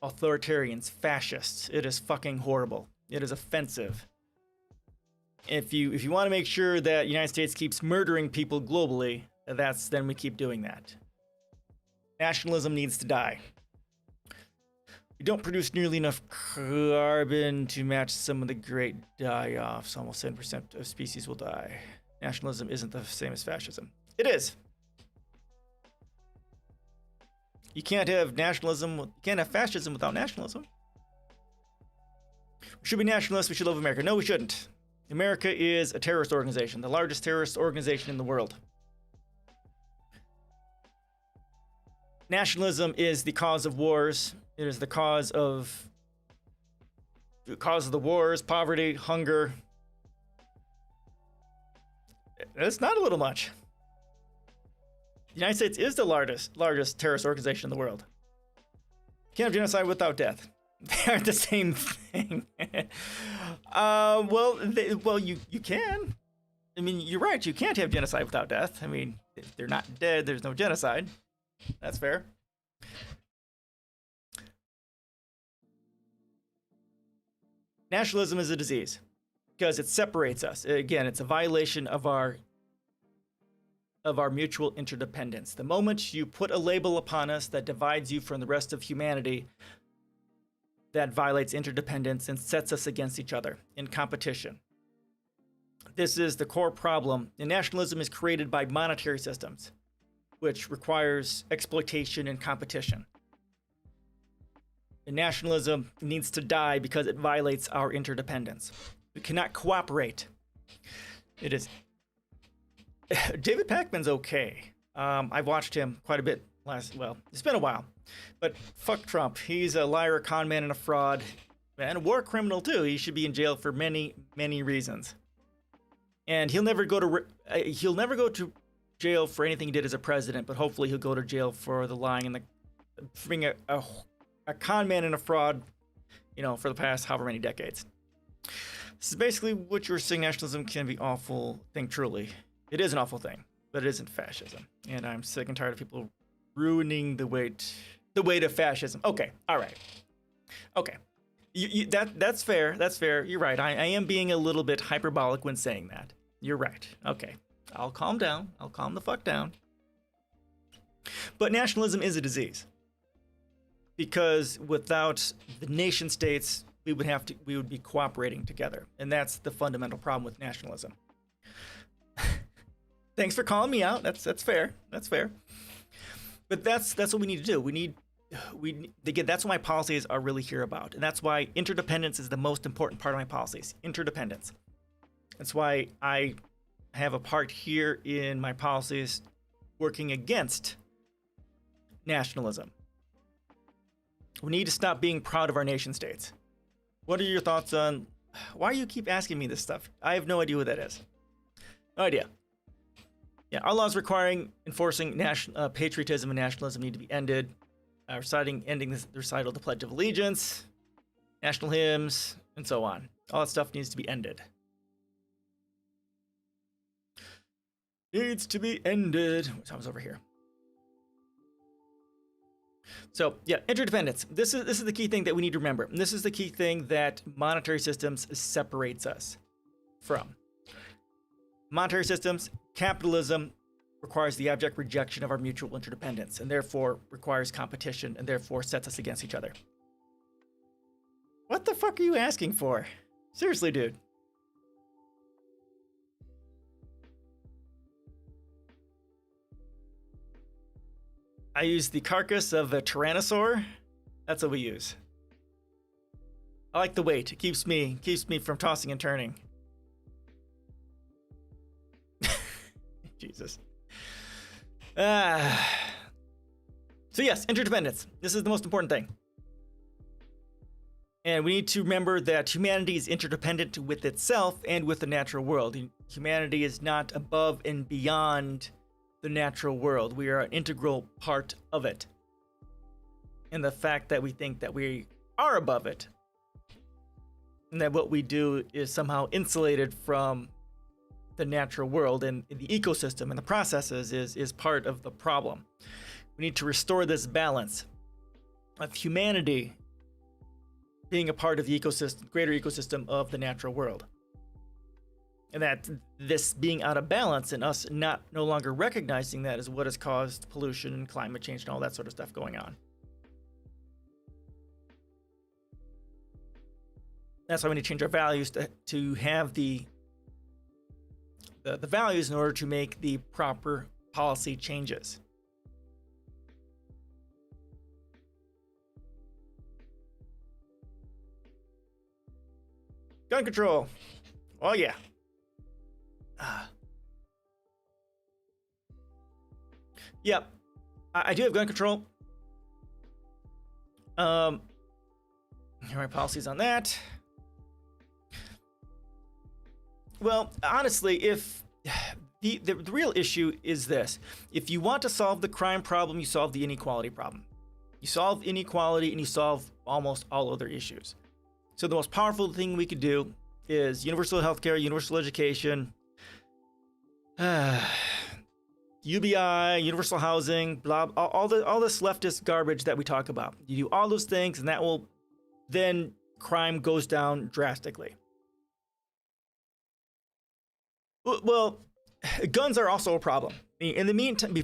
authoritarians, fascists. It is fucking horrible. It is offensive. If you want to make sure that the United States keeps murdering people globally, then we keep doing that. Nationalism needs to die. We don't produce nearly enough carbon to match some of the great die-offs. Almost 7% of species will die. Nationalism isn't the same as fascism. It is. You can't have nationalism. You can't have fascism without nationalism. We should be nationalists. We should love America. No, we shouldn't. America is a terrorist organization, the largest terrorist organization in the world. Nationalism is the cause of wars. It is the cause of the wars, poverty, hunger. It's not a little much. The United States is the largest terrorist organization in the world. You can't have genocide without death. They aren't the same thing. You can. I mean, you're right. You can't have genocide without death. I mean, if they're not dead, there's no genocide. That's fair. Nationalism is a disease because it separates us. Again, it's a violation of our mutual interdependence. The moment you put a label upon us that divides you from the rest of humanity, that violates interdependence and sets us against each other in competition. This is the core problem. And nationalism is created by monetary systems, which requires exploitation and competition. And nationalism needs to die because it violates our interdependence. We cannot cooperate. It is. David Pakman's okay. I've watched him quite a bit it's been a while. But fuck Trump. He's a liar, a con man, and a fraud. And a war criminal, too. He should be in jail for many, many reasons. And he'll never go to jail for anything he did as a president, but hopefully he'll go to jail for the lying and for being a con man and a fraud, for the past however many decades. This is basically what you're saying. Nationalism can be an awful thing, truly. It is an awful thing, but it isn't fascism. And I'm sick and tired of people ruining the way to fascism. Okay, all right. Okay, that's fair. That's fair. You're right. I am being a little bit hyperbolic when saying that. You're right. Okay, I'll calm down. I'll calm the fuck down. But nationalism is a disease because without the nation states, we would be cooperating together, and that's the fundamental problem with nationalism. Thanks for calling me out. That's fair. That's fair. But that's what we need to do. That's what my policies are really here about. And that's why interdependence is the most important part of my policies. Interdependence. That's why I have a part here in my policies working against nationalism. We need to stop being proud of our nation states. What are your thoughts on why you keep asking me this stuff? I have no idea what that is. No idea. Yeah, our laws enforcing patriotism and nationalism need to be ended. Ending the recital of the Pledge of Allegiance, national hymns, and so on. All that stuff needs to be ended. Needs to be ended. I was over here. So yeah, interdependence. This is the key thing that we need to remember. And this is the key thing that monetary systems separates us from. Monetary systems, capitalism requires the abject rejection of our mutual interdependence and therefore requires competition and therefore sets us against each other. What the fuck are you asking for? Seriously, dude. I use the carcass of a tyrannosaur. That's what we use. I like the weight. It keeps me from tossing and turning. Jesus. So yes, interdependence. This is the most important thing. And we need to remember that humanity is interdependent with itself and with the natural world. Humanity is not above and beyond the natural world. We are an integral part of it. And the fact that we think that we are above it, and that what we do is somehow insulated from the natural world and the ecosystem and the processes is part of the problem. We need to restore this balance of humanity being a part of the ecosystem, greater ecosystem of the natural world. And that this being out of balance and us no longer recognizing that is what has caused pollution and climate change and all that sort of stuff going on. That's why we need to change our values to have the values in order to make the proper policy changes. Gun control. Oh yeah. Yep. I do have gun control. Here are my policies on that. Well, honestly, if the real issue is this: if you want to solve the crime problem, you solve the inequality problem. You solve inequality and you solve almost all other issues. So the most powerful thing we could do is universal healthcare, universal education, UBI, universal housing, blah, all this leftist garbage that we talk about. You do all those things, and that will then crime goes down drastically. Well, guns are also a problem. In the meantime,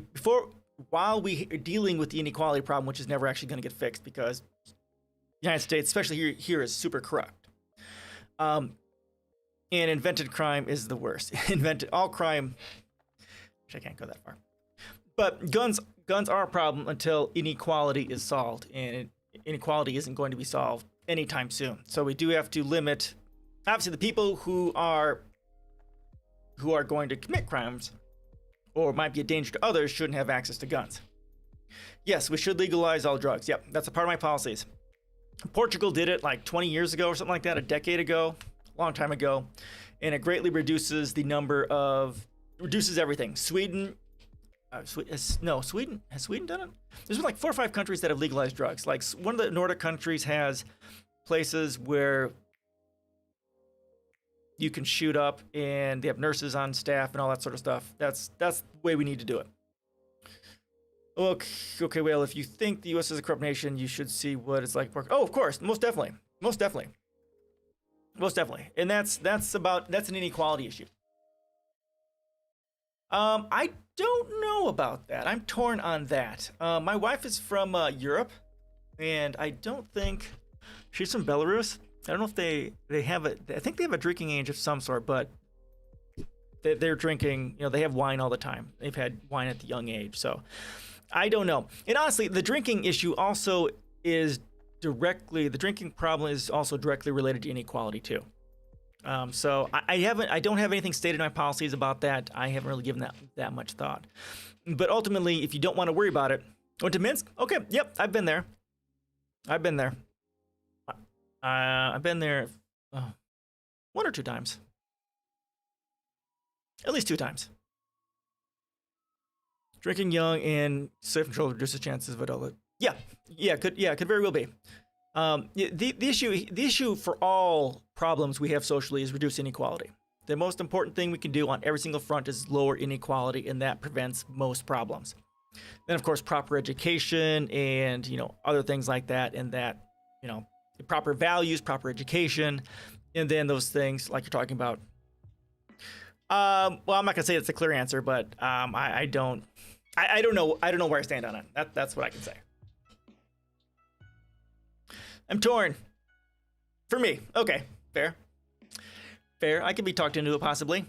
while we are dealing with the inequality problem, which is never actually going to get fixed because the United States, especially here is super corrupt. And invented crime is the worst. All crime. I can't go that far. But guns are a problem until inequality is solved, and inequality isn't going to be solved anytime soon. So we do have to limit, obviously, the people who are going to commit crimes or might be a danger to others shouldn't have access to guns. Yes, we should legalize all drugs. Yep, that's a part of my policies. Portugal did it like 20 years ago or something like that, a decade ago, a long time ago, and it greatly reduces everything. Sweden has Sweden done it? There's been like 4 or 5 countries that have legalized drugs. Like one of the Nordic countries has places where you can shoot up and they have nurses on staff and all that sort of stuff. That's the way we need to do it. Okay, well, if you think the U.S. is a corrupt nation, you should see what it's like. Oh, of course, most definitely. And that's an inequality issue. I don't know about that. I'm torn on that. My wife is from Europe, and I don't think she's from Belarus. I don't know if they have I think they have a drinking age of some sort, but they're drinking. They have wine all the time. They've had wine at the young age, so I don't know. And honestly, the drinking issue also is the drinking problem is also directly related to inequality too. So I don't have anything stated in my policies about that. I haven't really given that much thought. But ultimately, if you don't want to worry about it, went to Minsk? Okay, yep, I've been there. I've been there 1 or 2 times. At least 2 times. Drinking young and self-control reduces chances of adulthood. Yeah, could very well be. The issue for all problems we have socially is reduce inequality. The most important thing we can do on every single front is lower inequality, and that prevents most problems. Then, of course, proper education and other things like that, and that proper values, proper education, and then those things like you're talking about. Well, I'm not gonna say it's a clear answer, but I don't know where I stand on it. That's what I can say. I'm torn. For me. Okay. Fair. Fair. I could be talked into it, possibly.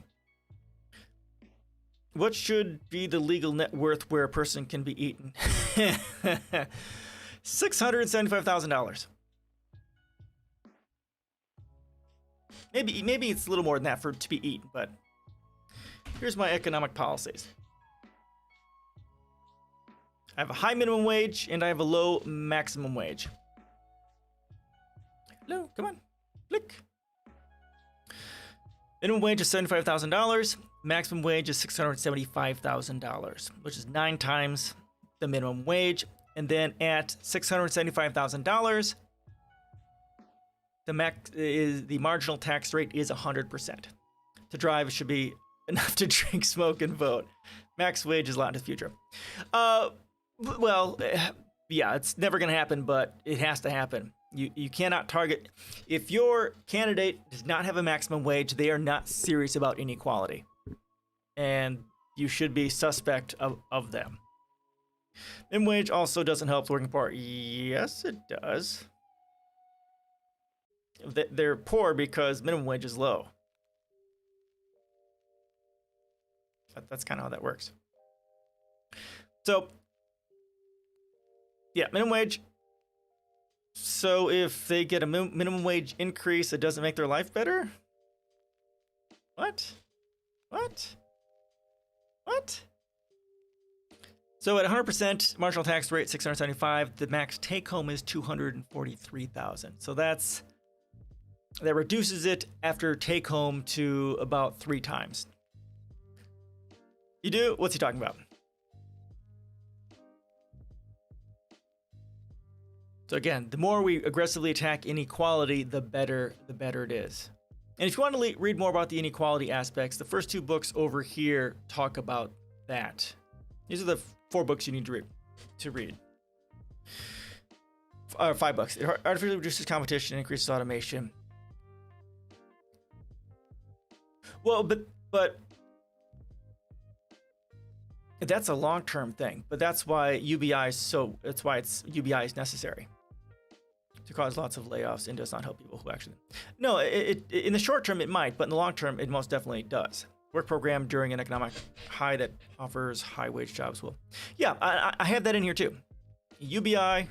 What should be the legal net worth where a person can be eaten? $675,000. Maybe it's a little more than that to be eaten, but here's my economic policies. I have a high minimum wage and I have a low maximum wage. Hello, come on, click. Minimum wage is $75,000. Maximum wage is $675,000, which is 9 times the minimum wage. And then at $675,000, the marginal tax rate is 100%. To drive, it should be enough to drink, smoke, and vote. Max wage is a lot into the future. Well, yeah, it's never going to happen, but it has to happen. You cannot target. If your candidate does not have a maximum wage, they are not serious about inequality. And you should be suspect of them. Minimum wage also doesn't help the working poor. Yes, it does. They're poor because minimum wage is low. That's kind of how that works. So, yeah, minimum wage. So if they get a minimum wage increase, it doesn't make their life better? What? So at 100% marginal tax rate, 675, the max take home is 243,000. So that reduces it after take home to about 3 times. You do? What's he talking about? So again, the more we aggressively attack inequality, the better it is. And if you want to read more about the inequality aspects, the first 2 books over here talk about that. These are the 4 books you need to read. 5 books. It artificially reduces competition and increases automation. Well, but that's a long-term thing. But that's why UBI is necessary. To cause lots of layoffs and does not help people who actually... No, in the short term it might, but in the long term it most definitely does. Work program during an economic high that offers high wage jobs will... Yeah, I have that in here too. UBI, I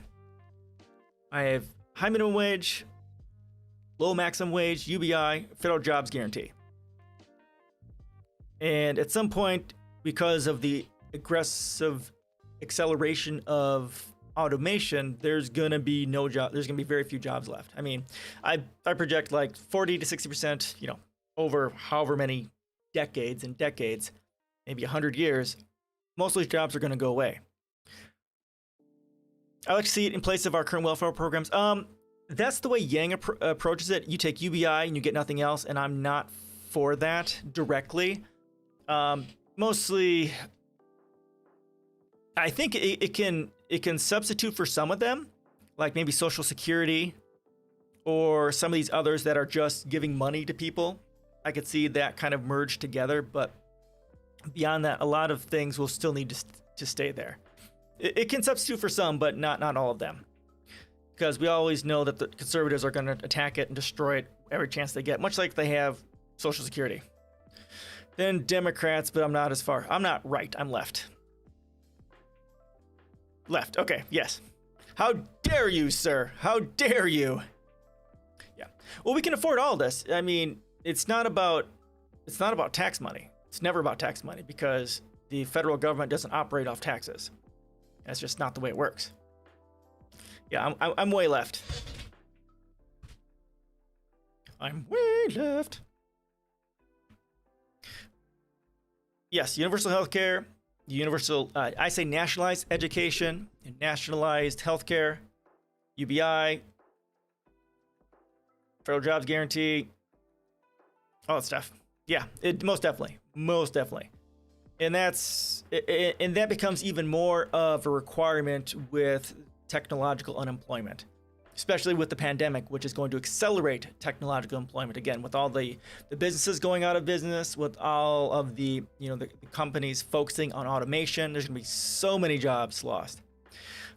have high minimum wage, low maximum wage, UBI, federal jobs guarantee. And at some point, because of the aggressive acceleration of automation, there's gonna be very few jobs left. I mean, I project like 40 to 60%, over however many decades and decades, maybe 100 years, most of these jobs are gonna go away. I like to see it in place of our current welfare programs. That's the way Yang approaches it. You take UBI and you get nothing else, and I'm not for that directly. Mostly, I think it can substitute for some of them, like maybe Social Security or some of these others that are just giving money to people. I could see that kind of merge together, but beyond that, a lot of things will still need to stay there. It can substitute for some, but not all of them. Because we always know that the conservatives are going to attack it and destroy it every chance they get, much like they have Social Security. Then Democrats, but I'm not as far. I'm not right, I'm left. Left, okay, yes. How dare you, sir? How dare you? Yeah. Well, we can afford all this. I mean, it's not about tax money. It's never about tax money because the federal government doesn't operate off taxes. That's just not the way it works. Yeah, I'm way left. I'm way left. Yes, universal health care, I say nationalized education, and nationalized healthcare, UBI, federal jobs guarantee, all that stuff. Yeah, most definitely. And that becomes even more of a requirement with technological unemployment, especially with the pandemic, which is going to accelerate technological employment again, with all the businesses going out of business, with all of the companies focusing on automation. There's going to be so many jobs lost.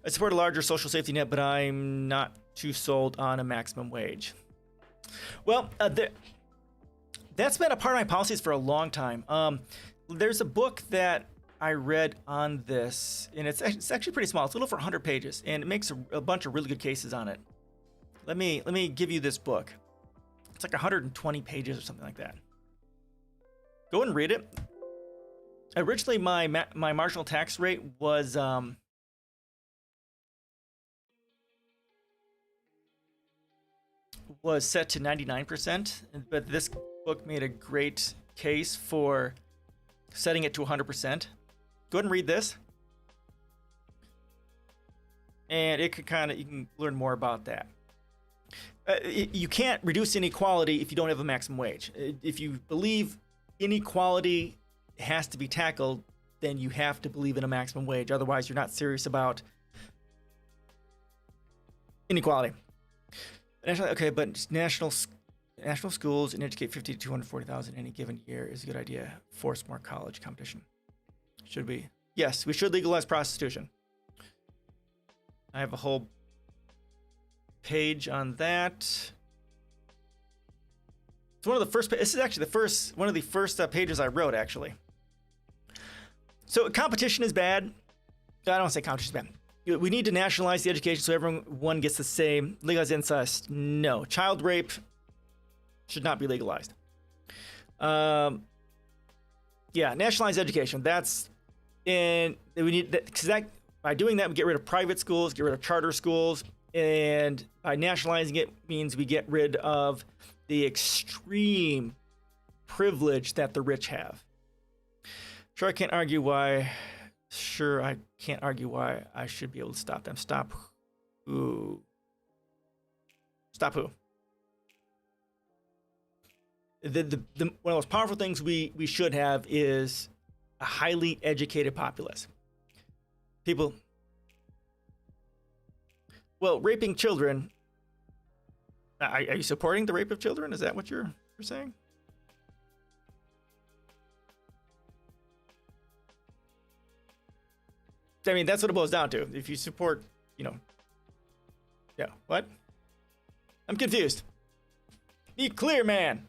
I support a larger social safety net, but I'm not too sold on a maximum wage. Well, that's been a part of my policies for a long time. There's a book that I read on this, and it's actually pretty small. It's a little over 100 pages, and it makes a bunch of really good cases on it. Let me give you this book. It's like 120 pages or something like that. Go and read it. Originally, my marginal tax rate was set to 99%, but this book made a great case for setting it to 100%. Go ahead and read this, and it could you can learn more about that. You can't reduce inequality if you don't have a maximum wage. If you believe inequality has to be tackled, then you have to believe in a maximum wage. Otherwise, you're not serious about inequality. Okay, but national schools and educate 50 to 240,000 any given year is a good idea. Force more college competition. Should we? Yes, we should legalize prostitution. I have a whole page on that. It's one of the first. This is actually one of the first pages I wrote, actually. So competition is bad. I don't want to say competition is bad. We need to nationalize the education so everyone gets the same. Legalize incest. No. Child rape should not be legalized. Yeah, nationalize education. We need that, because by doing that, we get rid of private schools, get rid of charter schools, and by nationalizing it means we get rid of the extreme privilege that the rich have. I can't argue why I should be able to stop them. Stop who? Stop who? One of the most powerful things we should have is a highly educated populace. People. Well, raping children. Are you supporting the rape of children? Is that what you're saying? I mean, that's what it boils down to. If you support, yeah, what? I'm confused. Be clear, man.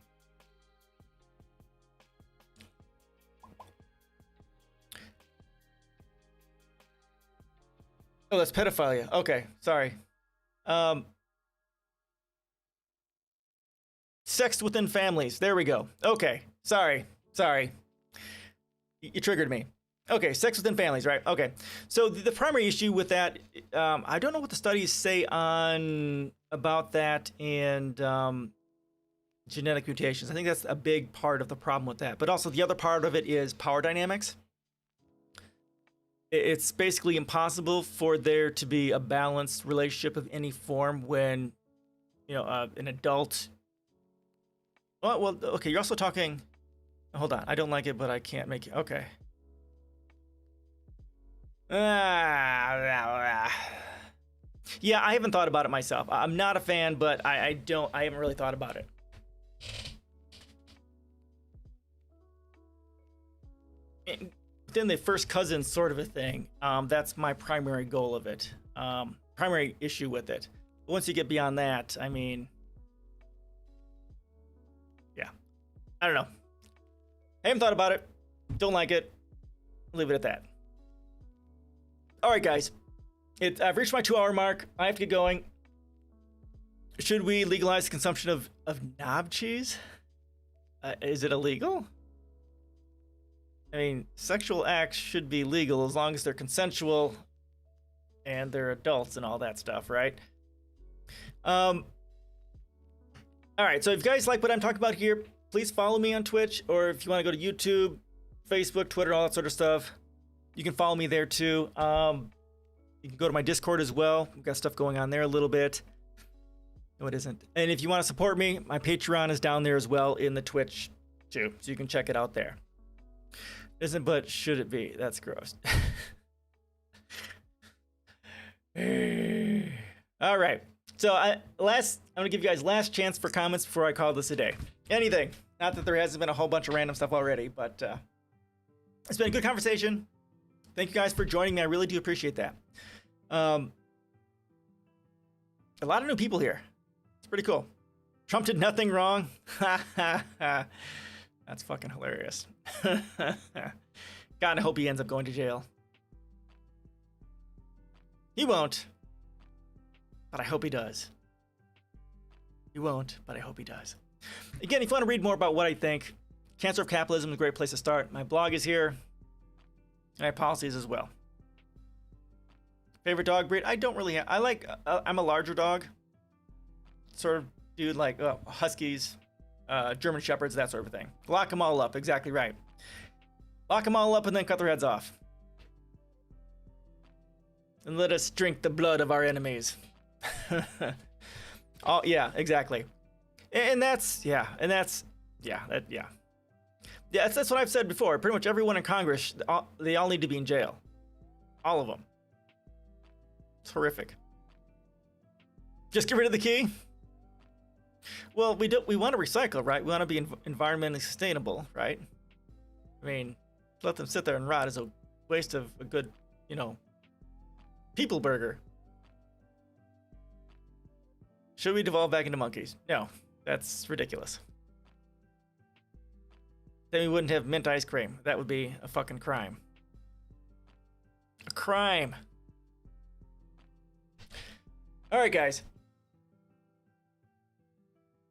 Oh, that's pedophilia. Okay, sorry. Sex within families. There we go. Okay, sorry. You triggered me. Okay, sex within families, right? Okay, so the primary issue with that, I don't know what the studies say about that and genetic mutations. I think that's a big part of the problem with that. But also the other part of it is power dynamics. It's basically impossible for there to be a balanced relationship of any form when, an adult. Oh, well, okay, you're also talking. Hold on, I don't like it, but I can't make it. Okay. Yeah, I haven't thought about it myself. I'm not a fan, but I haven't really thought about it. Within the first cousin sort of a thing, that's my primary goal of it. Primary issue with it. But once you get beyond that, I mean, yeah, I don't know. I haven't thought about it. Don't like it. Leave it at that. All right, guys. I've reached my 2-hour mark. I have to get going. Should we legalize the consumption of knob cheese? Is it illegal? I mean, sexual acts should be legal as long as they're consensual and they're adults and all that stuff, right? All right, so if you guys like what I'm talking about here, please follow me on Twitch, or if you want to go to YouTube, Facebook, Twitter, all that sort of stuff, you can follow me there too. You can go to my Discord as well. We've got stuff going on there a little bit. No, it isn't. And if you want to support me, my Patreon is down there as well in the Twitch too, so you can check it out there. Isn't, but should it be? That's gross. All right. So I'm gonna give you guys last chance for comments before I call this a day. Anything. Not that there hasn't been a whole bunch of random stuff already, but it's been a good conversation. Thank you guys for joining me. I really do appreciate that. A lot of new people here. It's pretty cool. Trump did nothing wrong. That's fucking hilarious. God, I hope he ends up going to jail. He won't, but I hope he does. He won't, but I hope he does. Again, if you want to read more about what I think, Cancer of Capitalism is a great place to start. My blog is here, and I have policies as well. Favorite dog breed? I don't really have. I'm a larger dog. Sort of dude, like Huskies, German Shepherds, that sort of thing. Lock them all up, exactly right. Lock them all up and then cut their heads off. And let us drink the blood of our enemies. Oh, yeah, exactly. And that's that's what I've said before. Pretty much everyone in Congress, they all need to be in jail. All of them. It's horrific. Just get rid of the key? Well, we want to recycle, right? We want to be environmentally sustainable, right? I mean, let them sit there and rot is a waste of a good, people burger. Should we devolve back into monkeys? No, that's ridiculous. Then we wouldn't have mint ice cream. That would be a fucking crime. A crime. All right, guys.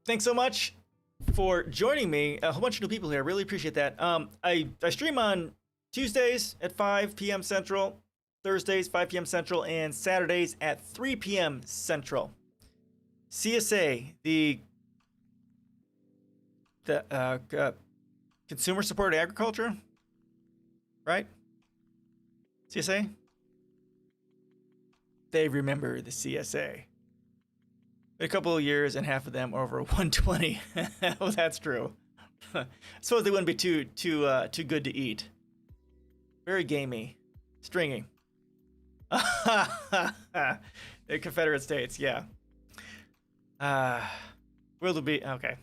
Thanks so much for joining me. A whole bunch of new people here. Really appreciate that. I stream on Tuesdays at 5 p.m. Central, Thursdays 5 p.m. Central, and Saturdays at 3 p.m. Central. CSA, the Consumer Supported Agriculture, right? CSA? They remember the CSA. A couple of years and half of them are over 120. Well, that's true. I suppose they wouldn't be too good to eat. Very gamey. Stringy. The Confederate States, yeah. World will be okay.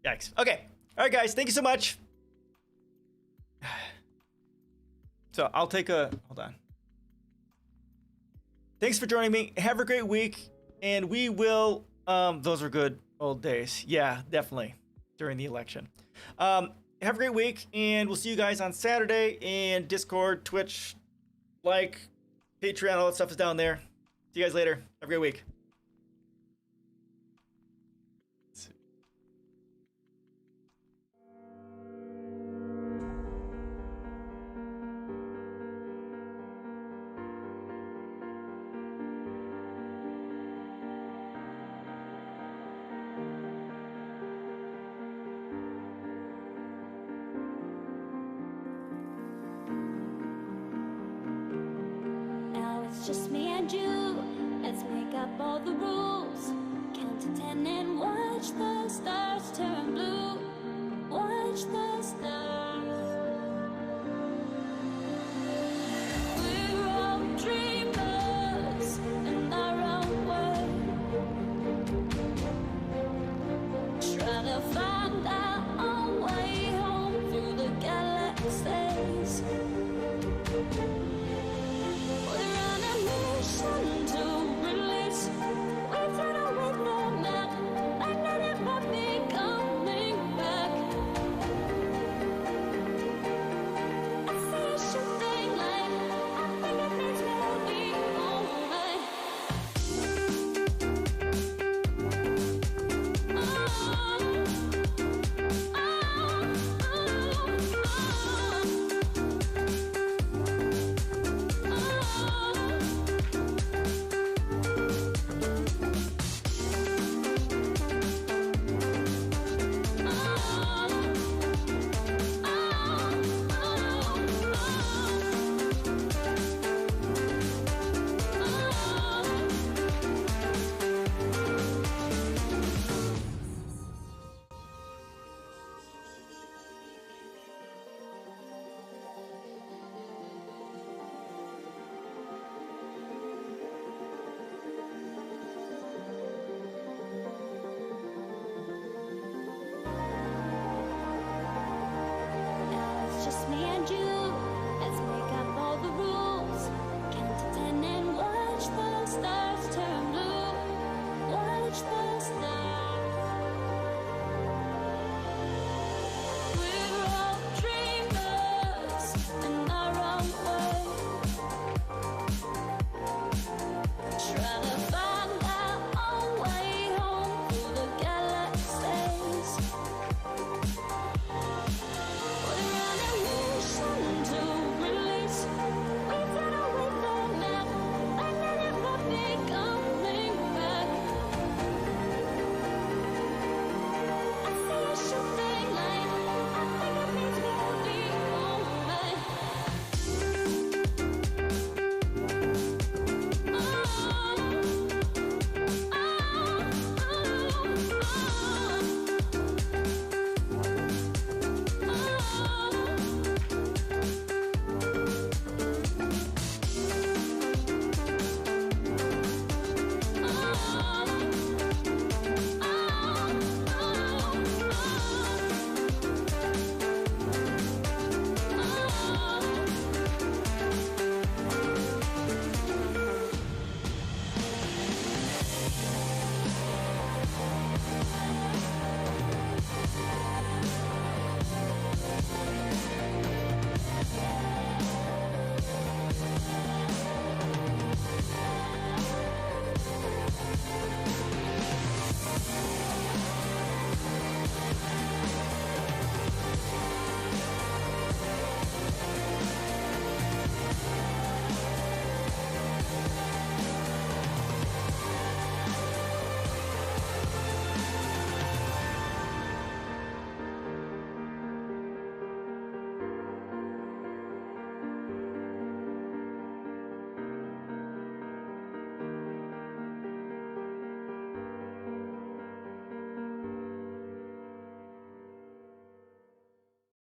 Yikes. Okay. All right, guys. Thank you so much. So I'll take a hold on. Thanks for joining me. Have a great week, and we will. Those are good old days. Yeah, definitely during the election. Have a great week, and we'll see you guys on Saturday. And Discord, Twitch, Patreon, all that stuff is down there. See you guys later. Have a great week. Just me and you, let's make up all the rules. Count to 10 and watch the stars turn blue. Watch the stars.